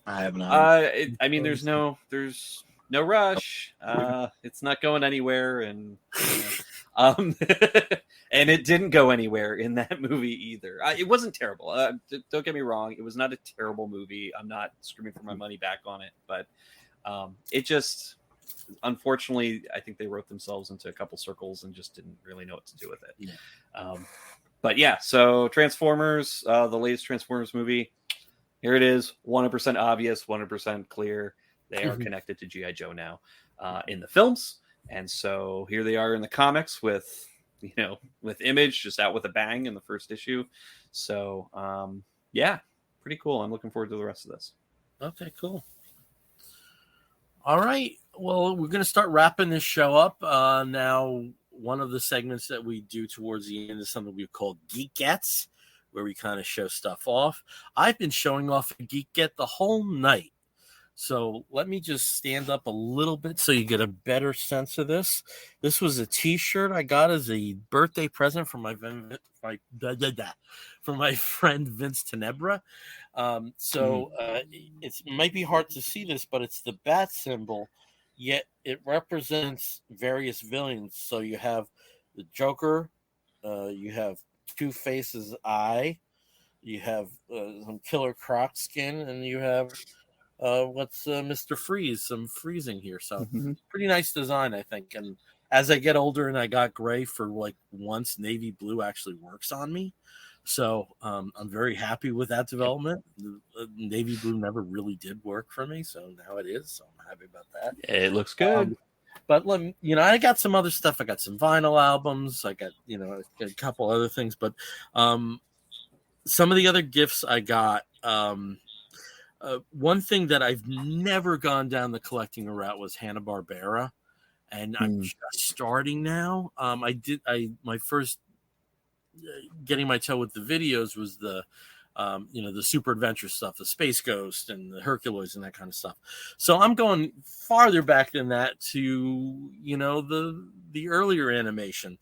I have not. There's no rush. It's not going anywhere, and and it didn't go anywhere in that movie either. It wasn't terrible. Don't get me wrong. It was not a terrible movie. I'm not screaming for my money back on it, but it just, unfortunately, I think they wrote themselves into a couple circles and just didn't really know what to do with it. Yeah. But yeah, so Transformers, the latest Transformers movie. Here it is, 100% obvious, 100% clear. They are connected to G.I. Joe now in the films. And so here they are in the comics with Image just out with a bang in the first issue. So, pretty cool. I'm looking forward to the rest of this. Okay, cool. All right. Well, we're going to start wrapping this show up. Now, one of the segments that we do towards the end is something we call Geekettes, where we kind of show stuff off. I've been showing off a Geekette the whole night. So let me just stand up a little bit so you get a better sense of this. This was a T-shirt I got as a birthday present from my friend Vince Tenebra. It might be hard to see this, but it's the bat symbol, yet it represents various villains. So you have the Joker, you have Two-Face's eye, you have some Killer Croc skin, and you have Mr. Freeze, some freezing here. So pretty nice design, I think. And as I get older and I got gray, for like once, navy blue actually works on me. So I'm very happy with that development. Navy blue never really did work for me, so now it is. So I'm happy about that. It looks good. But I got some other stuff. I got some vinyl albums. I got a couple other things. But some of the other gifts I got. One thing that I've never gone down the collecting route was Hanna-Barbera, and I'm just starting now. My first getting my toe with the videos was the Super Adventure stuff, the Space Ghost and the Herculoids and that kind of stuff. So I'm going farther back than that to the earlier animation.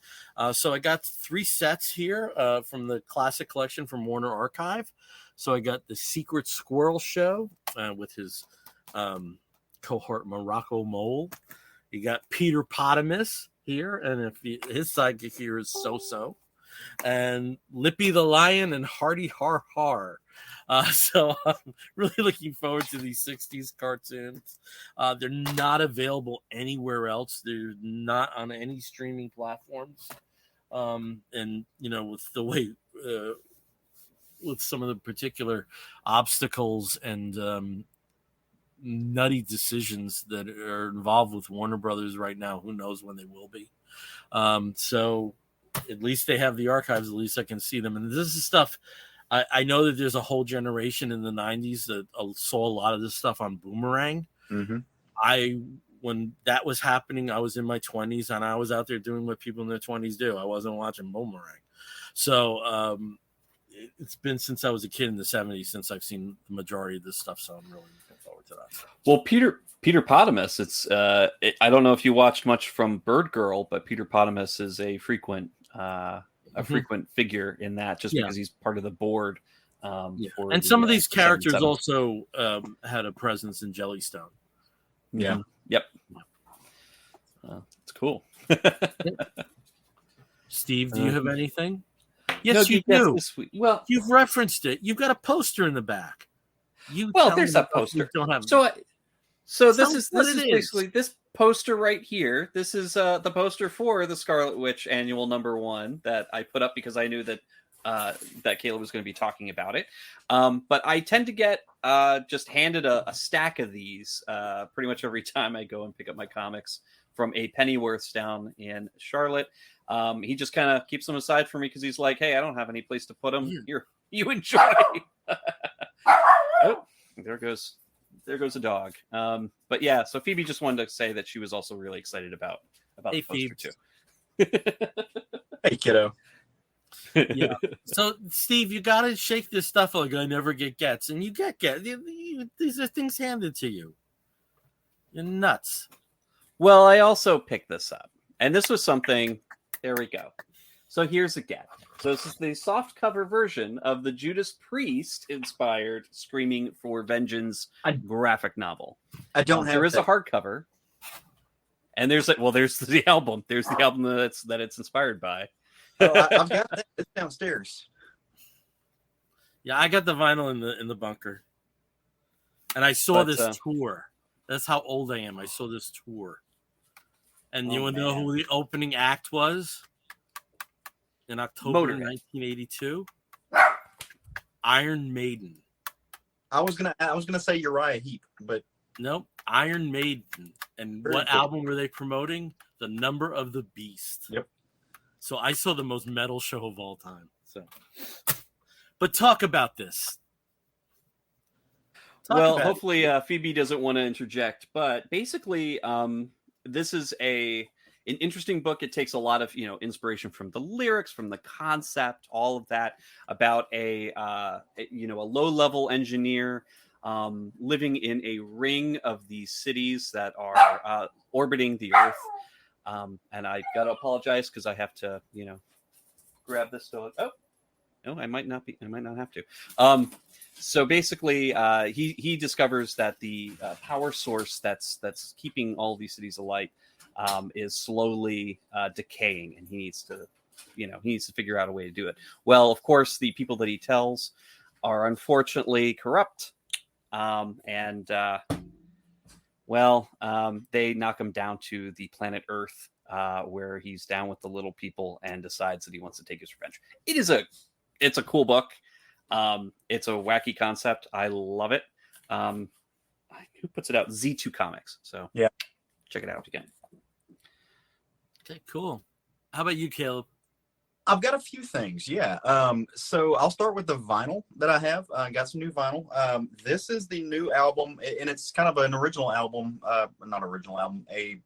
So I got 3 sets here from the classic collection from Warner Archive. So I got the Secret Squirrel Show with his cohort Morocco Mole. You got Peter Potamus here, and his sidekick here is So-So. And Lippy the Lion and Hardy Har Har. So I'm really looking forward to these 60s cartoons. They're not available anywhere else. They're not on any streaming platforms. And with the way with some of the particular obstacles and nutty decisions that are involved with Warner Brothers right now, who knows when they will be. So at least they have the archives. At least I can see them. And this is stuff I know that there's a whole generation in the 90s that saw a lot of this stuff on Boomerang. When that was happening, I was in my 20s and I was out there doing what people in their 20s do. I wasn't watching Boomerang. So it's been since I was a kid in the 70s since I've seen the majority of this stuff. So I'm really looking forward to that. Well, Peter Potamus, I don't know if you watched much from Bird Girl, but Peter Potamus is a frequent frequent figure in that, just because he's part of the board. And some of these characters 7-7. Also had a presence in Jellystone. Yeah. Yep. It's cool. Steve, do you have anything? Yes, you do. Well, you've referenced it. You've got a poster in the back. There's a poster. Don't have. So this is basically this poster right here. This is the poster for the Scarlet Witch annual #1 that I put up because I knew that that Caleb was going to be talking about it. But I tend to get just handed a stack of these pretty much every time I go and pick up my comics from a Pennyworth's down in Charlotte. He just kind of keeps them aside for me because he's like, hey, I don't have any place to put them. Here, you enjoy. Oh, there goes a dog. But yeah, so Phoebe just wanted to say that she was also really excited about the poster too. Hey, kiddo. Yeah. So, Steve, you got to shake this stuff like I never gets, and you get. These are things handed to you. You're nuts. Well, I also picked this up, and this was something. There we go. So here's a get. So this is the soft cover version of the Judas Priest inspired "Screaming for Vengeance" graphic novel. I don't have. There is a hardcover, and there's the album. There's the album that it's inspired by. I've got that. It's downstairs. Yeah, I got the vinyl in the bunker, and I saw this tour. That's how old I am. I saw this tour, and you want to know who the opening act was in October 1982? Iron Maiden. I was gonna say Uriah Heep, but nope. Iron Maiden. And what album were they promoting? The Number of the Beast. Yep. So I saw the most metal show of all time. So, but talk about this. Hopefully Phoebe doesn't want to interject, but basically, this is an interesting book. It takes a lot of inspiration from the lyrics, from the concept, all of that about a low-level engineer living in a ring of these cities that are orbiting the Earth. And I gotta apologize because I have to, grab this dog. Oh, no, I might not have to. So basically, he discovers that the power source that's keeping all these cities alight is slowly decaying, and he needs to figure out a way to do it. Well, of course, the people that he tells are unfortunately corrupt, they knock him down to the planet Earth, where he's down with the little people and decides that he wants to take his revenge. It's a cool book. It's a wacky concept. I love it. Who puts it out? Z2 Comics. So yeah, check it out again. Okay, cool. How about you, Caleb? I've got a few things, yeah. So I'll start with the vinyl that I have. I got some new vinyl. This is the new album, and it's kind of an original album, a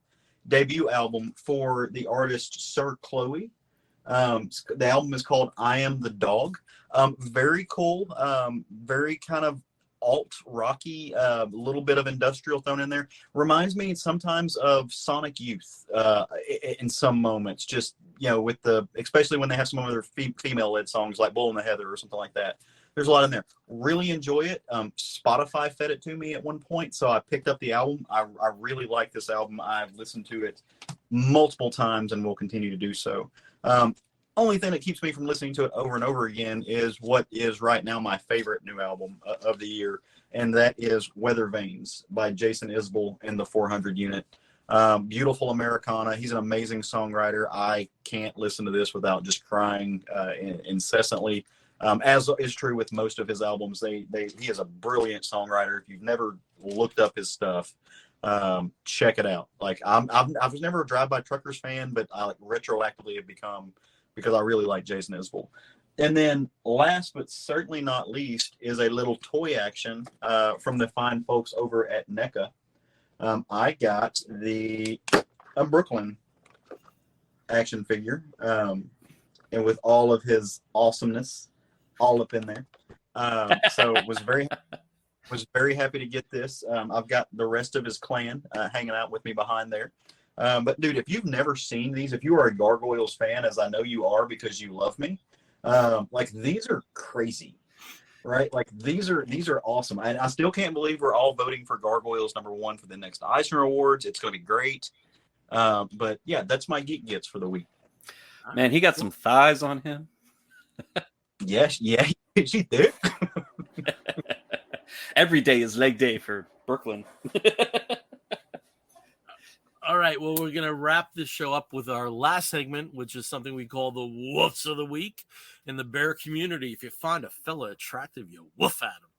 debut album for the artist Sir Chloe. The album is called I Am the Dog. Very cool, very kind of alt-rocky, a little bit of industrial thrown in there. Reminds me sometimes of Sonic Youth in some moments, just, with especially when they have some of their female-led songs like Bull in the Heather or something like that. There's a lot in there. Really enjoy it. Spotify fed it to me at one point, so I picked up the album. I really like this album. I've listened to it multiple times and will continue to do so. Only thing that keeps me from listening to it over and over again is what is right now my favorite new album of the year, and that is Weather Vanes by Jason Isbell and the 400 Unit. Beautiful Americana. He's an amazing songwriter. I can't listen to this without just crying incessantly, as is true with most of his albums. He is a brilliant songwriter. If you've never looked up his stuff, check it out. Like I was never a Drive-By Truckers fan, but I retroactively have become, because I really like Jason Isbell. And then last but certainly not least is a little toy action from the fine folks over at NECA. I got the Brooklyn action figure, and with all of his awesomeness all up in there. So was very Was very happy to get this. I've got the rest of his clan hanging out with me behind there. But dude, if you've never seen these, if you are a Gargoyles fan, as I know you are because you love me, like these are crazy, right? Like these are awesome. I still can't believe we're all voting for Gargoyles #1 for the next Eisner Awards. It's going to be great. But yeah, that's my Geek Gets for the week. Man, he got some thighs on him. Yes, yeah, she did. Every day is leg day for Brooklyn. All right, well, we're going to wrap this show up with our last segment, which is something we call the woofs of the week. In the bear community, if you find a fella attractive, you woof at him.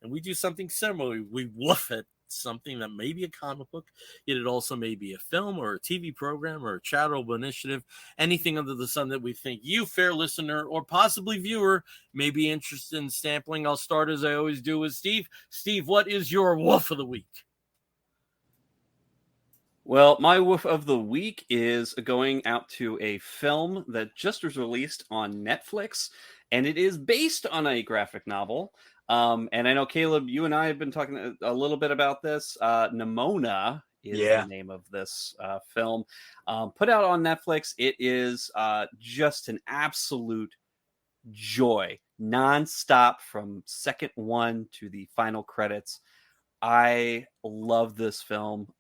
And we do something similar. We woof at something that may be a comic book, yet it also may be a film or a TV program or a charitable initiative, anything under the sun that we think you, fair listener, or possibly viewer, may be interested in sampling. I'll start, as I always do, with Steve. Steve, what is your woof of the week? Well, my woof of the week is going out to a film that just was released on Netflix, and it is based on a graphic novel. And I know, Caleb, you and I have been talking a little bit about this. Nimona is the name of this film. Put out on Netflix. It is just an absolute joy, nonstop from second one to the final credits. I love this film.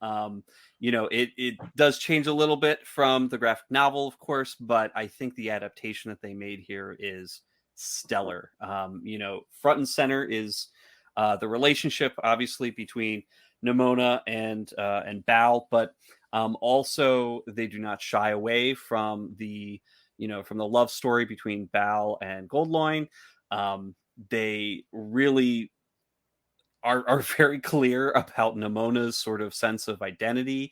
It does change a little bit from the graphic novel, of course, but I think the adaptation that they made here is stellar. Front and center is the relationship, obviously, between Nimona and Bal, but also they do not shy away from the love story between Bal and Goldloin. They really are very clear about Nimona's sort of sense of identity,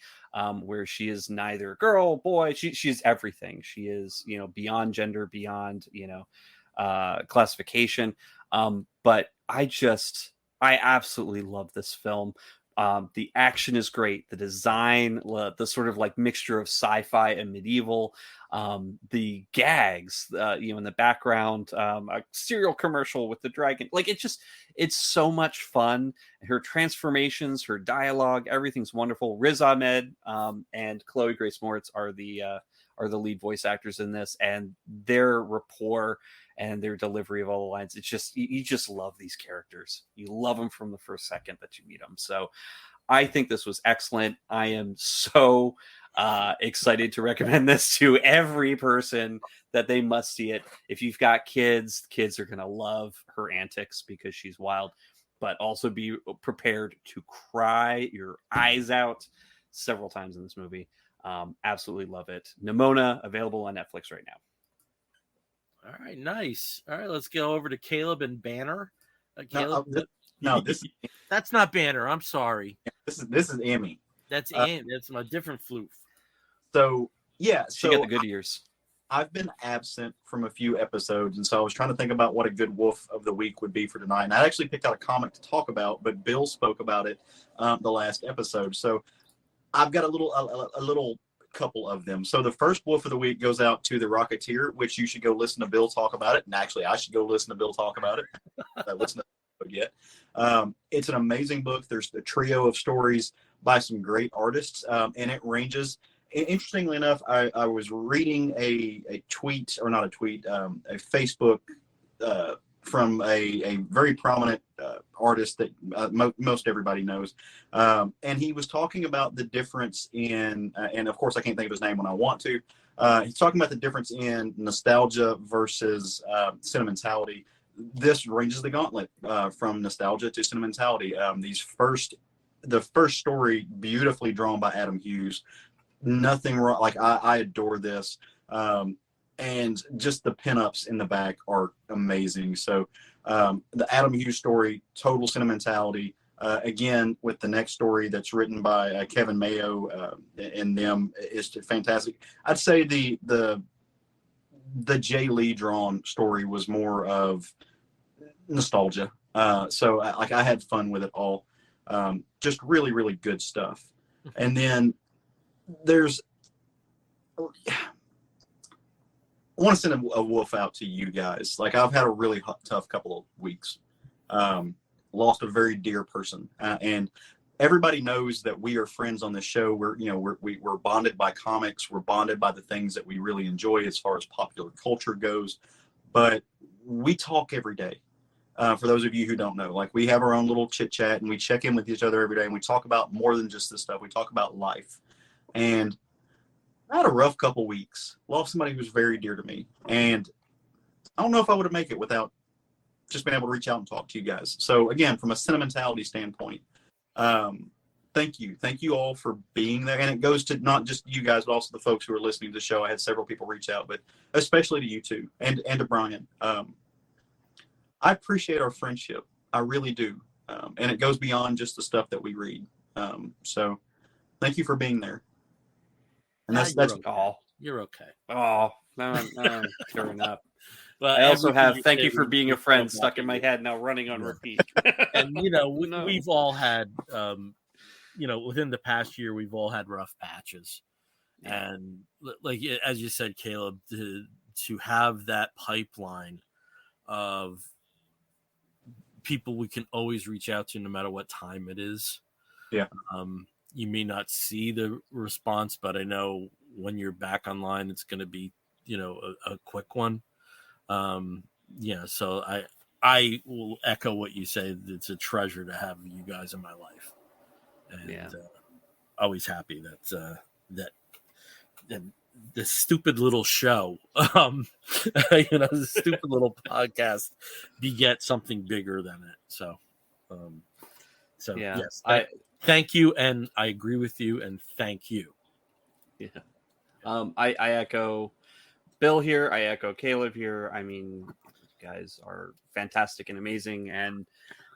where she is neither girl, boy, she's everything. She is, beyond gender, beyond, classification. But I absolutely love this film. The action is great. The design, the sort of like mixture of sci-fi and medieval, the gags, in the background, a cereal commercial with the dragon. Like it's so much fun. Her transformations, her dialogue, everything's wonderful. Riz Ahmed and Chloe Grace Moritz are the lead voice actors in this, and their rapport and their delivery of all the lines. It's just, you just love these characters. You love them from the first second that you meet them. So I think this was excellent. I am so excited to recommend this to every person that they must see it. If you've got kids, kids are going to love her antics because she's wild, but also be prepared to cry your eyes out several times in this movie. Absolutely love it. Nimona, available on Netflix right now. All right, nice. All right, let's go over to Caleb and Banner. Caleb, that's not Banner. I'm sorry. This is Emmy. That's Ann. That's my different floof. So yeah, she got the good ears. I've been absent from a few episodes, and so I was trying to think about what a good woof of the week would be for tonight. And I actually picked out a comic to talk about, but Bill spoke about it the last episode. So I've got a little couple of them. So the first woof of the week goes out to The Rocketeer, which you should go listen to Bill talk about it. And actually, I should go listen to Bill talk about it. I listened to it yet. It's an amazing book. There's a trio of stories by some great artists, and it ranges. Interestingly enough, I was reading a tweet, or not a tweet, a Facebook from a very prominent artist that most everybody knows. And he was talking about the difference in, and of course I can't think of his name when I want to, he's talking about the difference in nostalgia versus sentimentality. This ranges the gauntlet from nostalgia to sentimentality. The first story, beautifully drawn by Adam Hughes. Nothing wrong. Like I adore this. And just the pinups in the back are amazing. So the Adam Hughes story, total sentimentality. Again, with the next story that's written by Kevin Mayo and them is fantastic. I'd say the Jay Lee drawn story was more of nostalgia. So I had fun with it all. Just really, really good stuff. And then there's, I want to send a woof out to you guys. Like I've had a really tough couple of weeks. lost a very dear person, and everybody knows that we are friends on this show. We're bonded by comics. We're bonded by the things that we really enjoy as far as popular culture goes. But we talk every day. For those of you who don't know, like, we have our own little chit chat, and we check in with each other every day, and we talk about more than just this stuff. We talk about life. And I had a rough couple weeks. Lost somebody who was very dear to me, and I don't know if I would have made it without just being able to reach out and talk to you guys. So again, from a sentimentality standpoint, thank you all for being there. And it goes to not just you guys, but also the folks who are listening to the show. I had several people reach out, but especially to you two and to Brian. I appreciate our friendship. I really do. And it goes beyond just the stuff that we read. So thank you for being there. And that's all. You're okay. Oh, no, I'm tearing up. But I also have everything "Thank say you for we- being we a friend" feel stuck in my lucky. head now, running on repeat. And No. we've all had, within the past year, we've all had rough patches, and like as you said, Caleb, to have that pipeline of people we can always reach out to, no matter what time it is. Yeah. You may not see the response, but I know when you're back online, it's going to be, a quick one. So I will echo what you say. It's a treasure to have you guys in my life, and always happy that this stupid little show, this stupid little podcast beget something bigger than it. So yes, thank you, and I agree with you, and thank you. Yeah. I echo Bill here. I echo Caleb here. I mean, you guys are fantastic and amazing. And,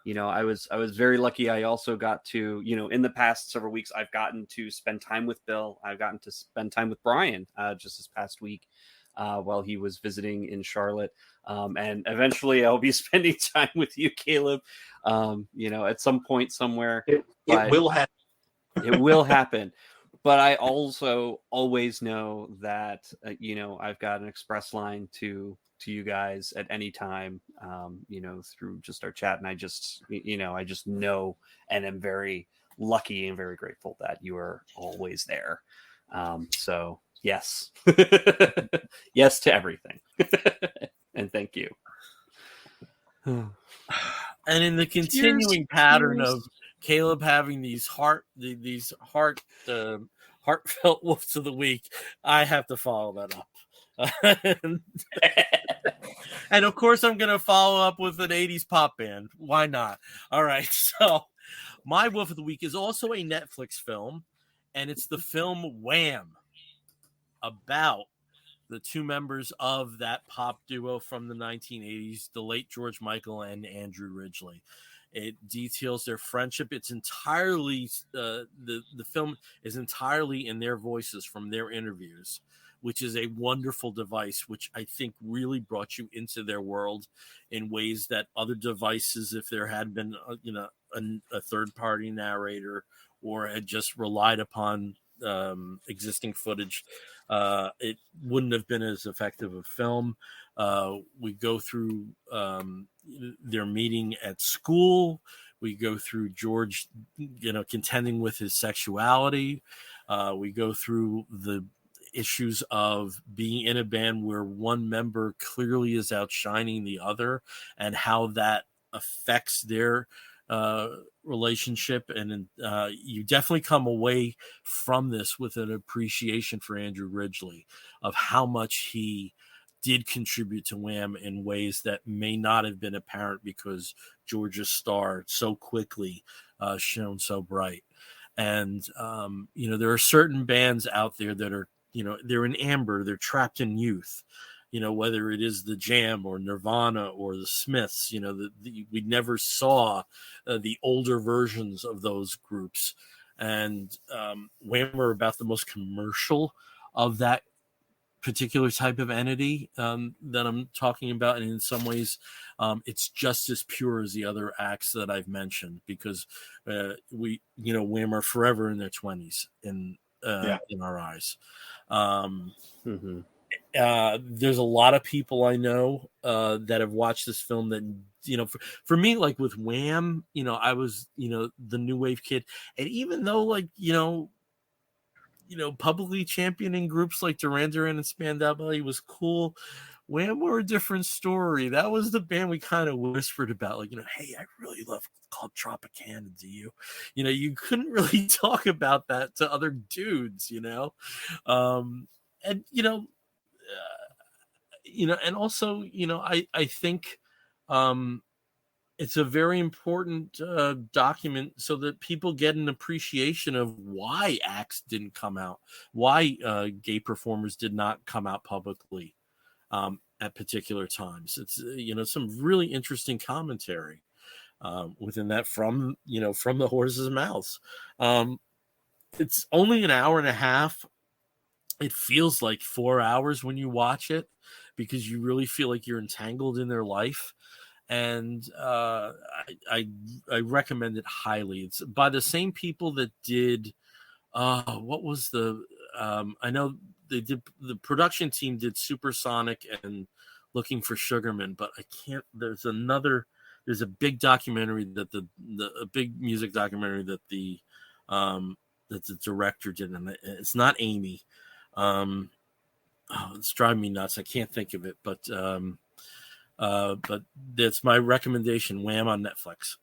I was very lucky. I also got to, in the past several weeks, I've gotten to spend time with Bill. I've gotten to spend time with Brian just this past week while he was visiting in Charlotte. And eventually I'll be spending time with you, Caleb, at some point somewhere. It will happen. It will happen. But I also always know that, I've got an express line to you guys at any time, through just our chat. And I just know and am very lucky and very grateful that you are always there. So yes, yes to everything. And thank you. And in the continuing pattern of Caleb having these heartfelt woofs of the week, I have to follow that up. And of course, I'm going to follow up with an 80s pop band. Why not? All right. So my woof of the week is also a Netflix film, and it's the film Wham! About the two members of that pop duo from the 1980s, the late George Michael and Andrew Ridgeley. It details their friendship. It's entirely the film is entirely in their voices from their interviews, which is a wonderful device, which I think really brought you into their world in ways that other devices, if there had been a third party narrator or had just relied upon existing footage, it wouldn't have been as effective a film. We go through their meeting at school. We go through George, contending with his sexuality. We go through the issues of being in a band where one member clearly is outshining the other, and how that affects their relationship. And you definitely come away from this with an appreciation for Andrew Ridgeley, of how much he did contribute to Wham in ways that may not have been apparent because George's star so quickly shone so bright. And there are certain bands out there that are, they're in amber, they're trapped in youth. Whether it is the Jam or Nirvana or the Smiths, we never saw the older versions of those groups. And Wham! Are about the most commercial of that particular type of entity that I'm talking about. And in some ways, it's just as pure as the other acts that I've mentioned, because Wham! Are forever in their 20s in our eyes. There's a lot of people I know that have watched this film that for me, like with Wham, I was, the new wave kid. And even though like, publicly championing groups like Duran Duran and Spandau Ballet was cool, Wham were a different story. That was the band we kind of whispered about, like, hey, I really love Called Tropicana. Do you? You couldn't really talk about that to other dudes, and and also, I think it's a very important document so that people get an appreciation of why acts didn't come out, why gay performers did not come out publicly at particular times. It's some really interesting commentary within that from the horse's mouths. It's only an hour and a half. It feels like 4 hours when you watch it because you really feel like you're entangled in their life. And I recommend it highly. It's by the same people that did what was the I know they did, the production team did Supersonic and Looking for Sugarman, but I can't. There's a big documentary that a big music documentary that the director did, and it's not Amy. It's driving me nuts. I can't think of it, but that's my recommendation. Wham on Netflix.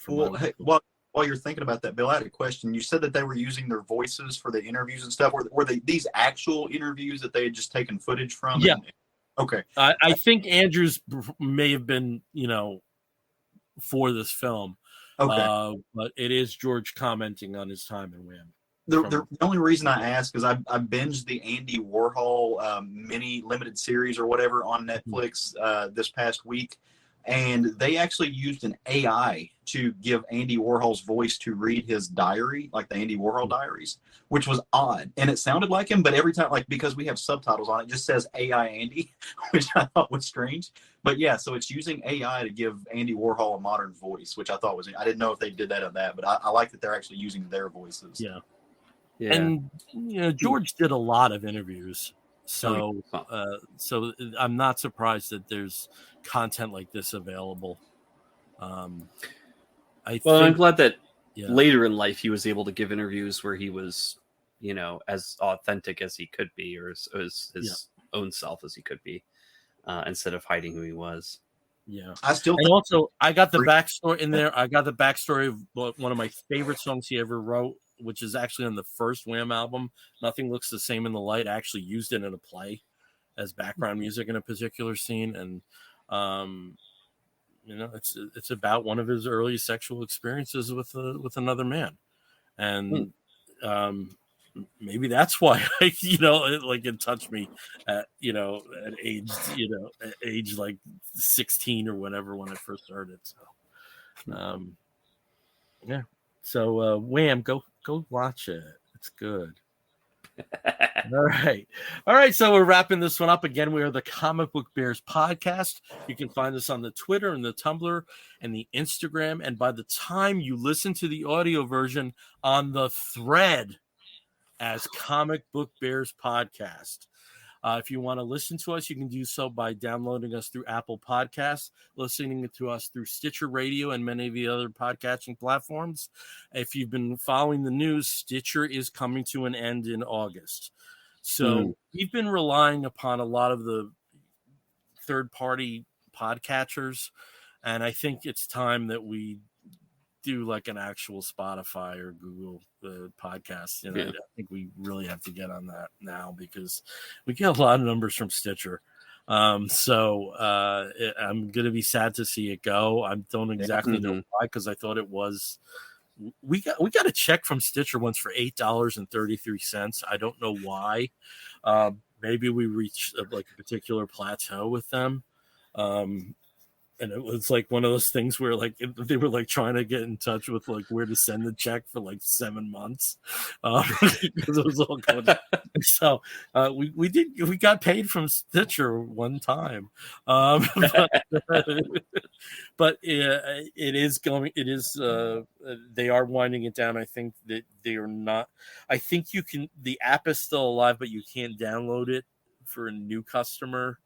Well, hey, while you're thinking about that, Bill, I had a question. You said that they were using their voices for the interviews and stuff. Were they these actual interviews that they had just taken footage from? Yeah. Okay. I think Andrews may have been, for this film. Okay. But it is George commenting on his time in Wham. The only reason I ask is I binged the Andy Warhol mini limited series or whatever on Netflix this past week, and they actually used an AI to give Andy Warhol's voice to read his diary, like the Andy Warhol diaries, which was odd. And it sounded like him, but every time, like, because we have subtitles on it, just says AI Andy, which I thought was strange. But yeah, so it's using AI to give Andy Warhol a modern voice, which I thought was, I didn't know if they did that or that, but I like that they're actually using their voices. Yeah. Yeah. And George did a lot of interviews, so so I'm not surprised that there's content like this available. I'm glad that later in life he was able to give interviews where he was, as authentic as he could be, or as his own self as he could be, instead of hiding who he was. Yeah, I got the backstory in there. I got the backstory of one of my favorite songs he ever wrote, which is actually on the first Wham album. Nothing Looks the Same in the Light. I actually used it in a play as background music in a particular scene, and it's about one of his early sexual experiences with another man, and maybe that's why it touched me at age like 16 or whatever when I first heard it. So so Wham, go watch it. It's good. All right, so we're wrapping this one up. Again, we are the Comic Book Bears podcast. You can find us on the Twitter and the Tumblr and the Instagram, and by the time you listen to the audio version, on the thread as Comic Book Bears podcast. If you want to listen to us, you can do so by downloading us through Apple Podcasts, listening to us through Stitcher Radio and many of the other podcasting platforms. If you've been following the news, Stitcher is coming to an end in August. So we've been relying upon a lot of the third-party podcatchers, and I think it's time that we do like an actual Spotify or Google podcast. I think we really have to get on that now because we get a lot of numbers from Stitcher. So I'm going to be sad to see it go. I don't exactly know why, because I thought it was. We got a check from Stitcher once for $8.33. I don't know why. Maybe we reached a particular plateau with them. And it was like one of those things where they were trying to get in touch with where to send the check for 7 months. Because it was all going so we got paid from Stitcher one time. But it is they are winding it down. I think that they are not. I think the app is still alive, but you can't download it for a new customer.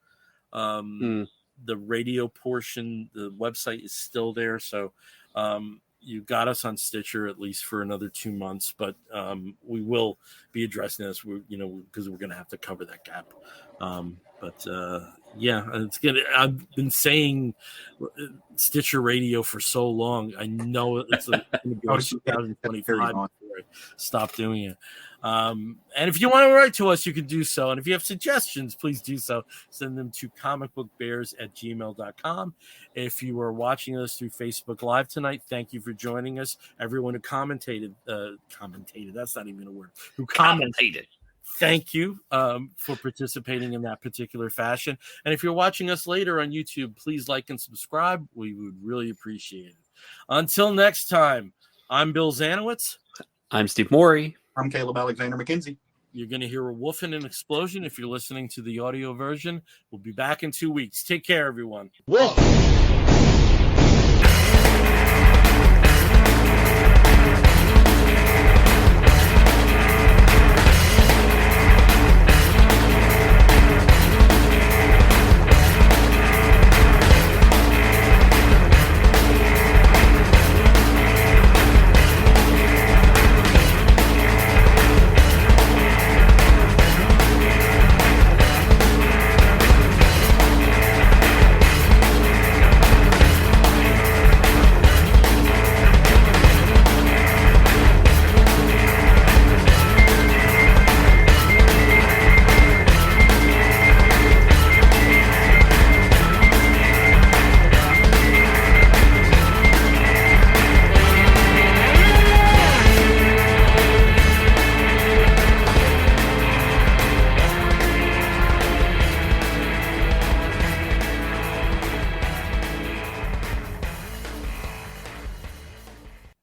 the radio portion, the website is still there. So you got us on Stitcher at least for another 2 months, but we will be addressing this. Because we're going to have to cover that gap. Yeah, it's good. I've been saying Stitcher Radio for so long. I know it's going to be 2025 before I stop doing it. And if you want to write to us, you can do so. And if you have suggestions, please do so. Send them to comicbookbears@gmail.com. If you are watching us through Facebook Live tonight, thank you for joining us. Everyone who commentated, that's not even a word, who commented. Thank you for participating in that particular fashion. And if you're watching us later on YouTube, please like and subscribe. We would really appreciate it. Until next time, I'm Bill Zanowitz. I'm Steve Morey. I'm Caleb Alexander McKenzie. You're going to hear a woof and an explosion if you're listening to the audio version. We'll be back in 2 weeks. Take care, everyone. Woof.